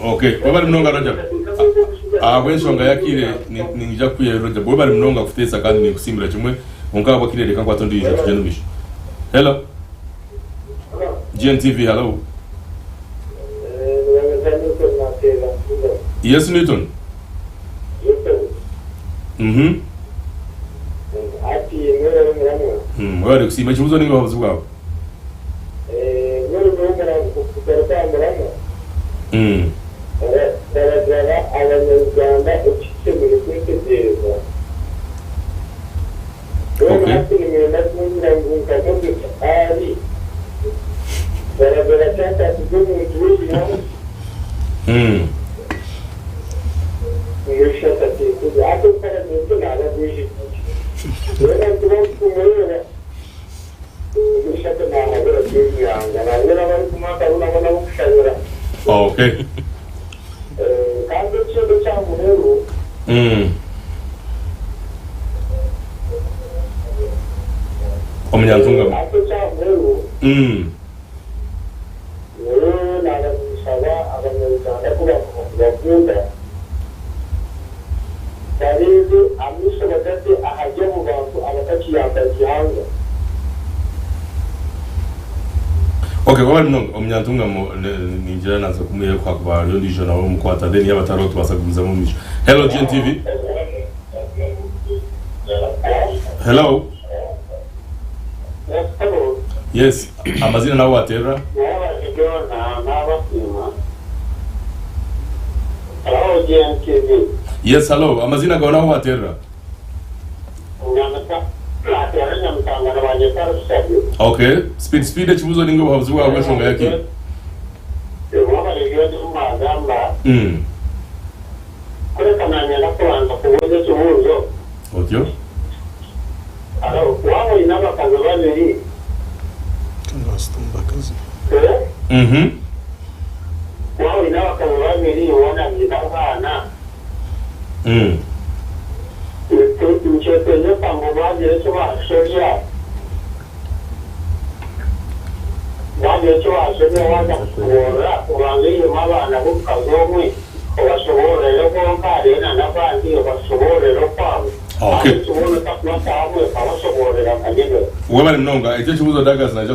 Okay, wabali mnonga raja. wenshonga yakire ninja kuyeroja bo bari mnonga kufutesa kandi ni kusimbira kimwe ungaba kirereka kwa tondi yije tujye nubisha. Hello GNTV, hello. Yes Newton. Wari kusima chibuzo ningo bavuze bwabo. Okay. Omnyantunga. Okay, kwa nini omnyantunga ninjira nazo kumwe kwa kwa yo ndijo na mu kwata then yabataro tubasagumza mu micho. Hello GNTV. Hello. Yes, amazina nawo atera. Hello GNTV. Yes, hello, amazina gawa nawo atera. Okay, speed chibuzo ningo bavuze wa weshonga yake. Otyo. Wao inaba kazabani Kazi. Wao inaba kazabani wana mjibana. Mchepenye pangomaji yesu wa sheria. Waji yesu wa sheria wanda kuwangiye mabana kukazomwe. Washobore loko nkari na nabandi washobore lokwamu. Okay. Wabali mnonga ite chibuzo daga zinaje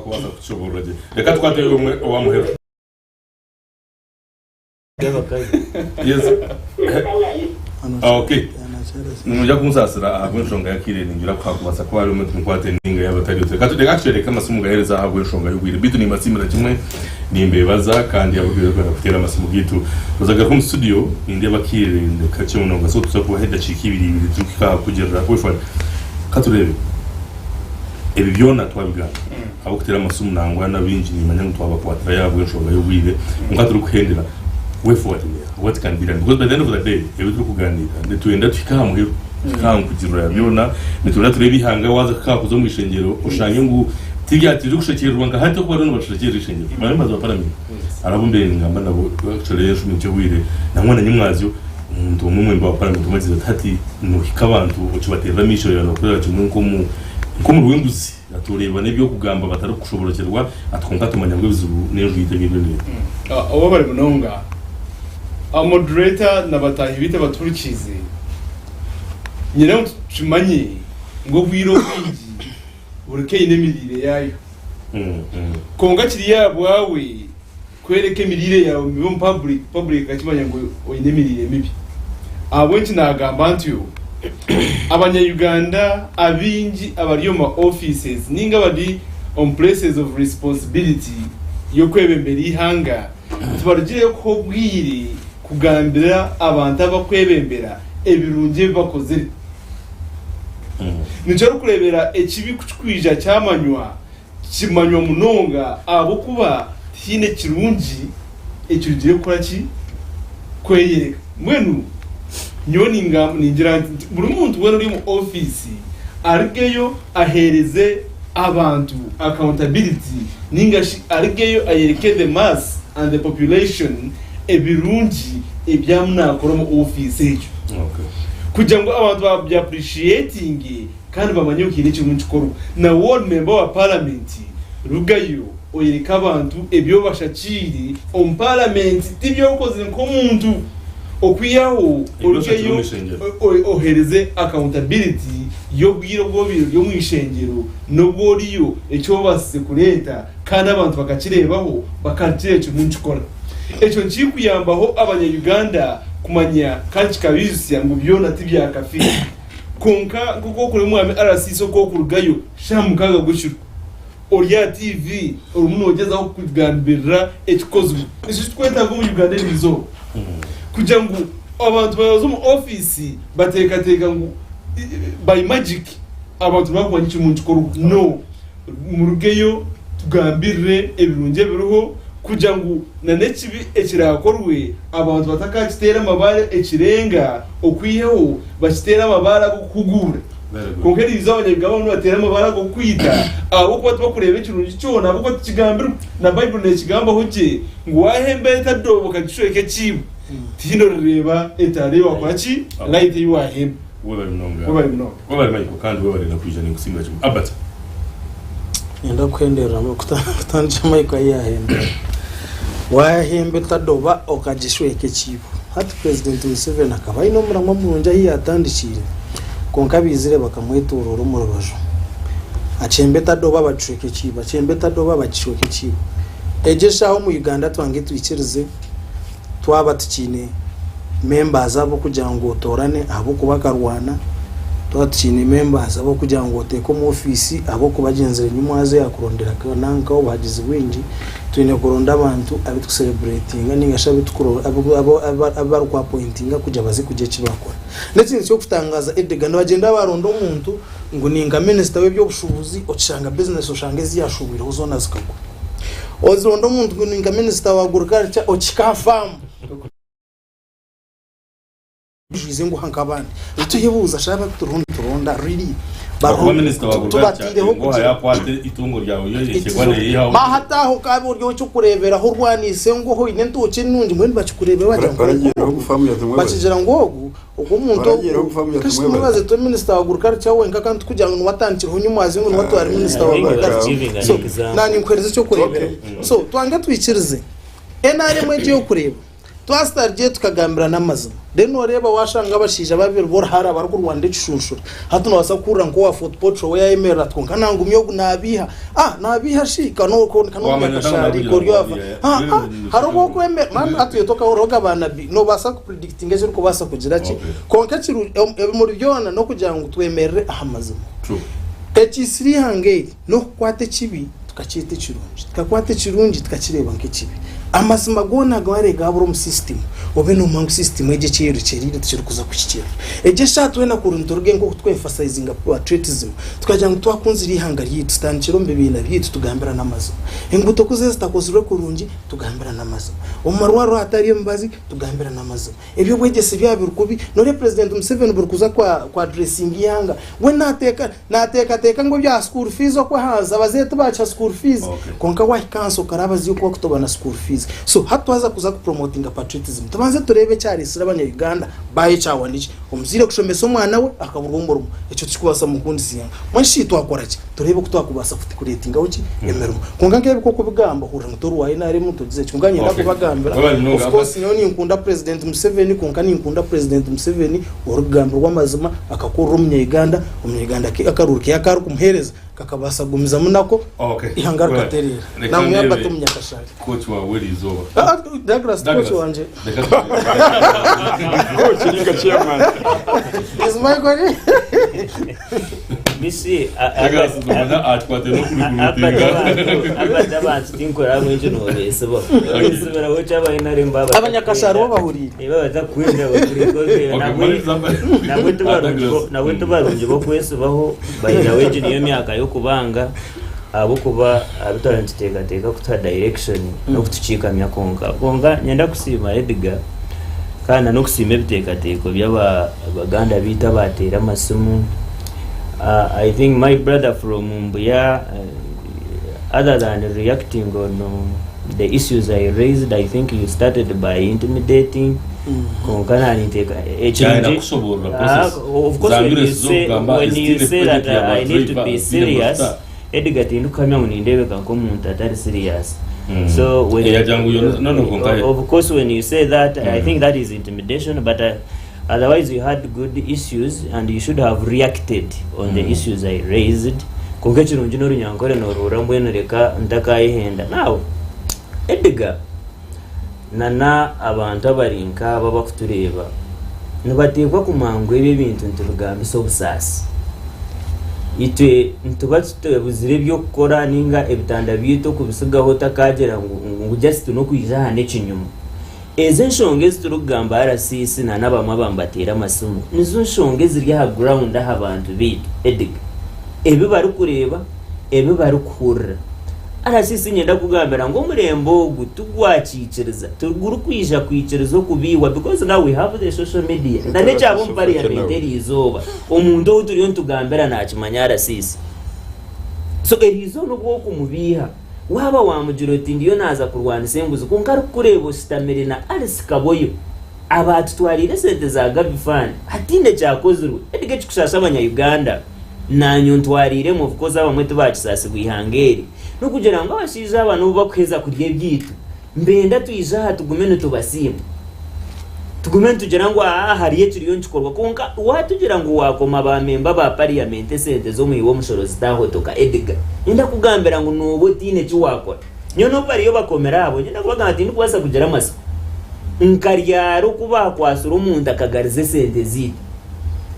kubaza kuchobora je. Reka twate umwe wa muhero. Yes. Okay. Nujya kumusasira abunshonga yakire ningira kwa kubaza kwa ari umuntu kwate ninga yabatari utse. Katu dega chere kama simu gahereza ahabwe shonga yugwire bitu ni masimira kimwe nimbe baza kandi yabwira ko kutera amasimu gitu. Uzaga ku studio indi abakire ndekache munonga so tuza kuba heda chikibiri tukika kugera kwefa. Katu rebe ebi byona twabigana abo kutera amasimu nangwa nabinji ni manyangu twaba kwatra yabwe shonga yugwire ngaturu kuhendera way forward what can be done, because by the end of the day ebitu kuganira netuenda twikamuhero kangu kugirura byona netuna turebi hanga waza kakuzo mu ishengero ushanye ngo tigyatije gushekirwa nga hate ko barano bashekira ishengero bari mazo parami arabumbe ngamba nabo actually yesu mutewire namwana nyumwazyo umuntu umwe mba parami tumaziza tati no hikabantu ukibatera misho yano kuri kimwe nko mu rwinguzi atureba nebyo kugamba batari kushoborokerwa atwonka tumanya ngo bizubu nejo yitegebye ne abo bari munonga moderator nabatahi bita baturikize nyine tumanye ngo bwiro kwingi ureke inemirire yayo konga kiri yabwawe kwereke mirire yawe mu public akimanya ngo inemirire mibi abwenci nagamba ntyo abanya-Uganda abinji abariyo ma offices ninga badi on places of responsibility yo kwebembera ihanga tubarugire ko bwiri kugambira abantu abakwebembera ebirunge bakoze Nijoro kurebera ekibi kukwija cyamanywa kimanywa munonga abo kuba hine kirungi icyo giye gukora ki kweyereka mwenu nyoni ngam ningira buri muntu wera uri mu office arigeyo ahereze abantu accountability ningashi arigeyo ayereke the mass and the population ebirungi ebyamnakora mu office ejo kugira ngo abantu babya appreciating kandi bamanye ukine cyo munchikoro na ward member wa parliament rugayo oyereka abantu ebyo bashakiri on parliament tibyo ukoze nko muntu okwiyaho urugeyo ohereze accountability yo bwiro bwobiro yo mwishengero no bworiyo ecyo base kureta kandi abantu bakakirebaho bakatyecho munchikora echo nchikuyambaho abanya-Uganda kumanya kandi kikabizya ngo byona tibyakafi konka kuko kuri mwami RCC ko kurugayo shamukaga gushira Oria TV umuntu ogezaho kugambira ekikozo isi tweta ngo mu Uganda nizo kugira ngo abantu bazo mu office bateka ngo by magic abantu bakwanya ikimuntu koro no murugeyo tugambire ebirunge biruho kugira ngo nanekibi ekirakorwe abantu batakakitera amabare ekirenga okwiyeho bakitera amabara kugura konkeri izabanyegabo no batera amabara go kwita abo ko bakureba ikirungi cyona abo ko tukigambira na Bible ne kigamba hoje ngo wahembe tadobo kagishweke kibu tino reba etareba kwachi light you ahembe wewe mnonga kandi wewe na kwijana kusinga cyo abata yenda kwendera mu kutanje Michael yahembe wahembe tadoba okagishweke kibu hati president Museveni akaba ino muramwa munja yatandikire konka bizire bakamwetorora mu rubajo achembe tadoba bacweke kibu achembe tadoba bacweke kibu ejeshaho mu Uganda twange twikirize twaba tukine members abo kugira ngo torane abo kubakarwana twatine members abo kugira ngo teko mu office abo kubagenzera nyumaze yakurondera kananka aho bagize wingi twine kuronda abantu abi tu celebrating ningashabe tukuro abo kwa pointing kujya bazi kujye kibakora ndetse cyo kutangaza Edgar n'abagenda baronda umuntu ngo ninga minister webyo bushubuzi ocanga business ocanga ziyashubira uzona zikagwa ozironda umuntu ngo ninga minister wa agriculture ochikafamu bijuze ngo hankabandi tuyebuza shaba turonda really baruwa minister wa agriculture ngo yakwate itungo ryawe yo yekegwane yaho mahataho kabo ryo cyo kurebera ho rwanise ngo ho ine ntuke nundi mwene bacikurebe baragira ho gufamu yatumwe bakijira ngo ugo muntu kashimuraze to minister wa agriculture wenga kandi kugira ngo watandikira ho nyumazi ngo watwara minister wa agriculture so nani nkwereze cyo kurebera so twanga twikirize enare mweje yo kureba twastarje tukagambira n'amazina deno reba washanga bashije babiri bor hara barwo Rwanda icushushura hatuno wasakura ngo wa football show ya emera twonka nangumyo nabiha nabiha shika no kashari koryo harugo kwemera man atuye toka oroga bana bi no basa ku predicting ejo ko basa kugira ki konka kiru muri byona no kugira ngo twemerere amazina true ekisiri hangeri no kwate kibi tukacite kirungi tukakwate kirungi tukakireba nk'ikibi amasima gona gware gaburo mu system obe no mangu system eje cyero cyerire tukiri kuza kushikira eje shatwe na kurunduruge ngo twemphasizing patriotism tukajya ngo twakunzira ihangari yitu stanchiro mbebina bitu tugambira namazo imbuto kuze zitakozwe kurungi tugambira namazo umarwaro atari mbazi tugambira namazo ebyo bwegese byabirukubi nore president Museveni burukuza kwa dressing yanga we nateka ngo bya school fees okwa haza bazete bacha school fees konka wa kanso karabazi yuko kutoba na school fees so hatwaza kuza kupromoting patriotism tubanze turebe cyari sira abanya-Uganda baye cyawanice umuzire kushomesa umwana we akaburumburumo icyo tukubasa mukundi siyanga mwanshi twakora ki turebe ko twakubasa futi kuretinga uki emermo konga ngebe ko kubigamba hura mutoru waye nari mutugize cyunganye nakubagambira of course nyoni nkunda president Museveni konka ni nkunda president Museveni urugamba rw'amazima akakora umunya-Uganda akaruruke yakaru kumuhereza kakabasa gumiza munako ihangaruka terera namwe yabato munyakashari coach wa weli zoba Douglas coach wanje coach ninga chairman is my god bisi atwate no kuri abantu tinkora mwejo no resebo resebera wo cyaba inare mbaba abanyakashari bo bahurira baza kwenda bakuri nabwe tubarunje bo kwesubaho bayira weje niyo myaka yo kubanga abo kuba abitarantiteka kuta direction no kutucika konga nyenda kusima Edgar kana no kusima bitekateko byaba Baganda bita batera amasumu. I think my brother from Mumbuya, other than reacting on the issues I raised, I think you started by intimidating. Of course, when you say that I need to be serious, Edgar Tindukamya unindebe kankomuntu atari serious. So when no, of course when you say that, I think that is intimidation, but otherwise you had good issues and you should have reacted on the issues I raised. Konka kirungi no runyankore no rurambwene reka ndakayihenda. Now Edgar nana abantu abarinka baba kutureba nibatekwa kumangwa ibi bintu ntubugamba sobusasi itwe ntuba tutebuzire byo gukora ninga ebitanda bito kubisigaho takagera ngo just no kwijahane kinyuma ezo nshonge ziturugamba RCC na nabamwe bambatera amasumo nizo nshonge ziri ha ground aho abantu bitu Edgar ebe bari kureba ebe bari kuhurira RCC nyenda kugambira ngo murembo gutugwakikiriza tuguru kwija kwikirizo kubiwa because now we have the social media na necyabo parliament izoba umuntu uturiyo ntugambira nakimanya RCC so erizo no bwo kumubiha waba wamugiroti ndiyo naza kurwana senguzo kunkari kurebo sitamere na Alice Kaboyo abatu twarire sente za Gabifan atinde cyakozuru edige kikushasha abanya Uganda nanyo ntwarire mu vukoza bamwe tubakisasi gwihangeri no kugira ngo abashiza abantu bakweza kurye byitu mbenda tuyijaha tugumene tubasima tugumene tugira ngo hariye kiriyo nkikorwa konka watugira ngo wakoma ba member ba parliament sente zo muyiwo mushoro zitahotoka Edgar nda kugambira ngo nubo tine kiwakora nyo no bariyo bakomera abo nda kubaga ati ndikuwasa kugira amaso nkaryaro kuba kwasura umuntu akagarize sente ziti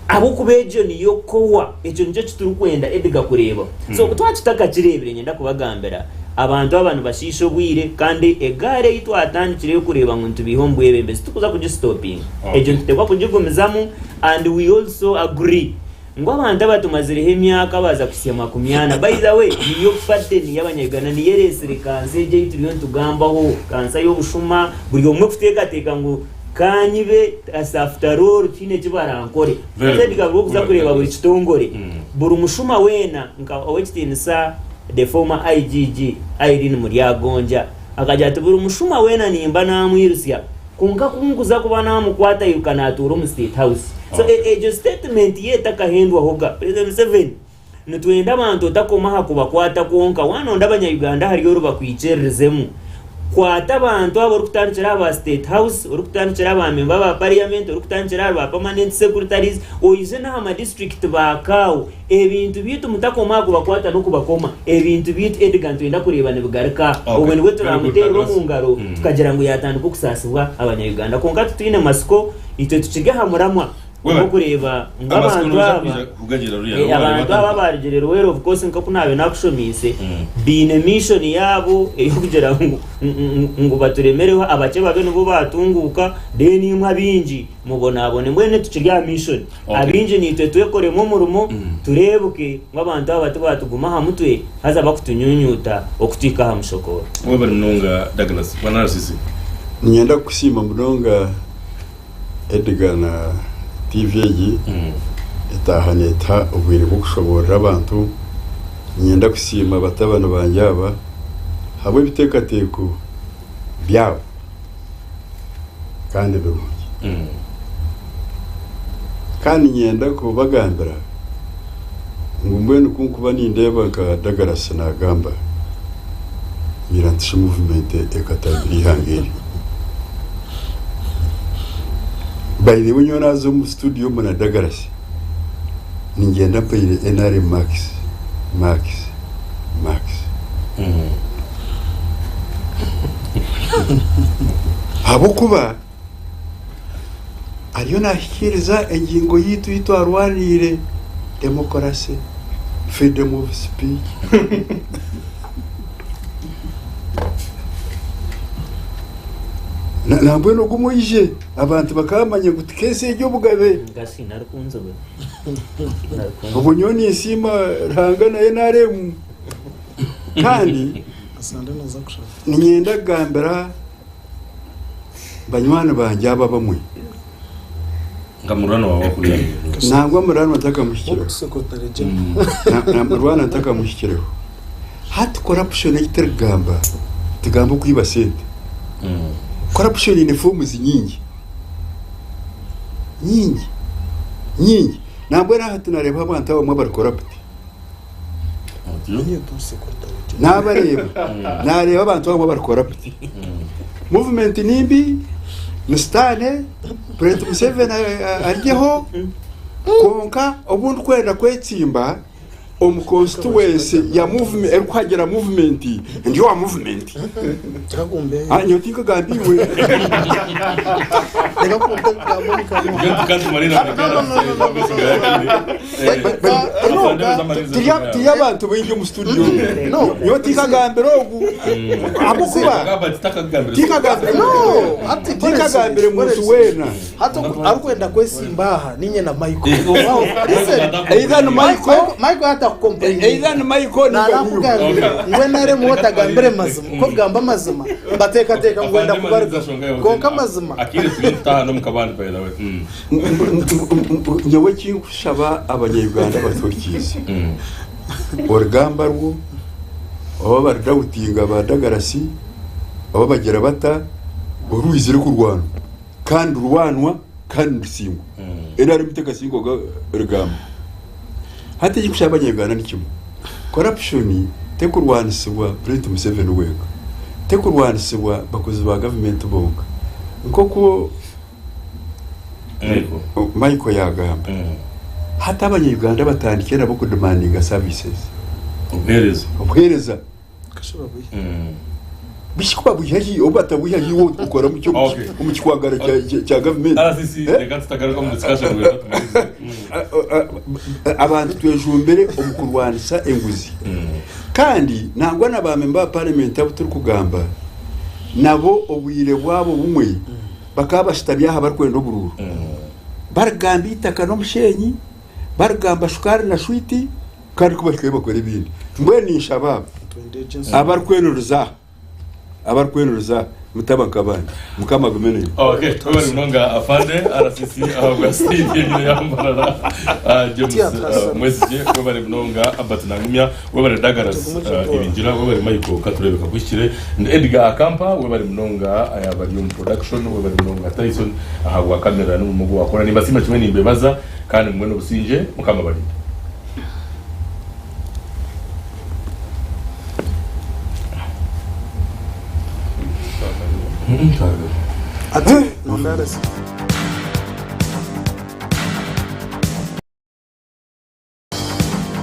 abo kubejo niyo kowa ejo nje turukwenda Edgar kureba so twatutaka kirebere nyenda kubagambira abantu bashisho bwire kandi egare yitwatandikire kureba ngo ntubihombwe bembe tukuza kugistoping ejo tutekwa kugigomezamu and we also agree ngo abantu batumazire hemyaka baza kusema kumyana by the way niyo pattern y'abanyagana ni yeresire kanse je yituriyo tugambaho kansa yo bushuma buri umwe kuteka ngo kanyibe asaftarol kine kibarankore ndediga bwo kuza kureba buri kitongore buri mushuma wena nka owetinisa the former IGG Irene Muryagonja akaja ati buri mushuma wena nimba namwirusya kunga kunguza kubana mukwata yukanatura mu State House so a statement yeta kahendwa hoga President 7 nitwenda abantu takoma kubakwata konka wanonda abanya Uganda hariyo rubakwicerezemu kwata abantu abo rukutandikira aba State House rukutandikira aba member ba parliament rukutandikira aba permanent secretaries oyize na ama district bakawo ebintu bitu mutakoma kubakwata no kubakoma ebintu bitu Edgar twenda kurebane bugarika obwe niwe turamutero mu ngaro tukagira ngo yatandika kusasibwa abanya Uganda konka tutine masiko ite tukiga hamuramwa ngo kureba ngabantu aba barigero wero of course nko kunabe nakushomise bine mission yabo yo kugira ngo baturemereho abace babe nubo batunguka deni imwe bingi mubonabone mwene tukirya mission abingi nitwe twekoremo murumo turebuke ngabantu aba batuguma hamutwe haza bakutunyunyuta okutika hamushokora mwe bari munonga Douglas banarasisi nyenda kusima munonga Edgar na TV etahaneta ubwire bukushobora abantu nyenda kusima batabana banjaba habwe bitekateko byabo kandi birungi kandi nyenda kubagambira ngumwe nukunkuba nindeba ka Douglas nagamba mirantisha movement ekatabiri hangeri by the way nazo mu studio muna Douglas ningenda payire NR Max abo kuba ariyo nahikiriza engingo yitu yitwarwanire democracy freedom of speech nambwe no gumuyije abantu bakamanye gutikese iryo bugabe ngasi narukunzobe ubunyoni isima rangana NRM kandi asanda naza kushaka ninyenda gambira banywana banje aba bamwe ngamurano wawe kuriya nangwa murano ataka mushikiro secretary general na murwana ataka mushikiro hat corruption itergamba tugamba kwiba sente corruption in forms nyingi nabwo raha tunareba abantu bamwe bari corrupt niyo duse ko Dawudi nareba abantu bamwe barikora movement nimbi nustane President Museveni aryeho konka ubundi kwenda kwetsimba constituency ya movement ekwagera movement ndio wa movement tagombe nyotika gambiwe ndeka kutoka Monica kandi marina tiya abantu bingi mu studio no nyotika gambero abukuba tika gambero no ati tika gambero musu wena hato arikwenda kwesimbaha ninye na Michael either Michael hata kukomplain either Michael ngwe nare muota gambere mazima ko gamba mazima bateka ngwenda kubarga ko kamazima akiri twita no mukabandi by the way nyewe kinkushaba abanyarwanda batorikize orgamba rwo aba baradawutinga badagarasi aba bagera bata uruizire ku Rwanda kandi urwanwa kandi rusingwa era ari biteka singo rugamba hati gikushaba abanyarwanda nikimo corruption te ku Rwanda sibwa President Museveni wega te ku Rwanda sibwa bakozi ba government bonga nkoko Michael yagamba hata abanyarwanda batandikira nabo ku demanding services ubwereza kashobora bishikwa buyahi obata buyahi wo ukora mu cyo mu kikwagara cya government reka tutagaruka mu discussion we abantu twejumbere umukurwanisha enguzi kandi nangwa nabamemba parliament abuturi kugamba nabo obwire bwabo bumwe bakaba shitabyaha barkwenda bururu baragamba itaka no mushenyi baragamba shukari na shwiti kandi kubashwe bakora ibindi mbweni shabab abarkwenuruza mutabakabana mukamagumene okay twari munonga afande RCC abasidi yambarara James mwesije twari munonga abatunangumya webare dagaras ibinjira webare Michael katurebeka kwishire Edgar Kampa webare munonga ayabari mu production webare munonga Tyson ahagwa kamera n'umugo wakora ni basima kimwe nimbebaza kandi mwe no businje mukamabari ati no ndarasi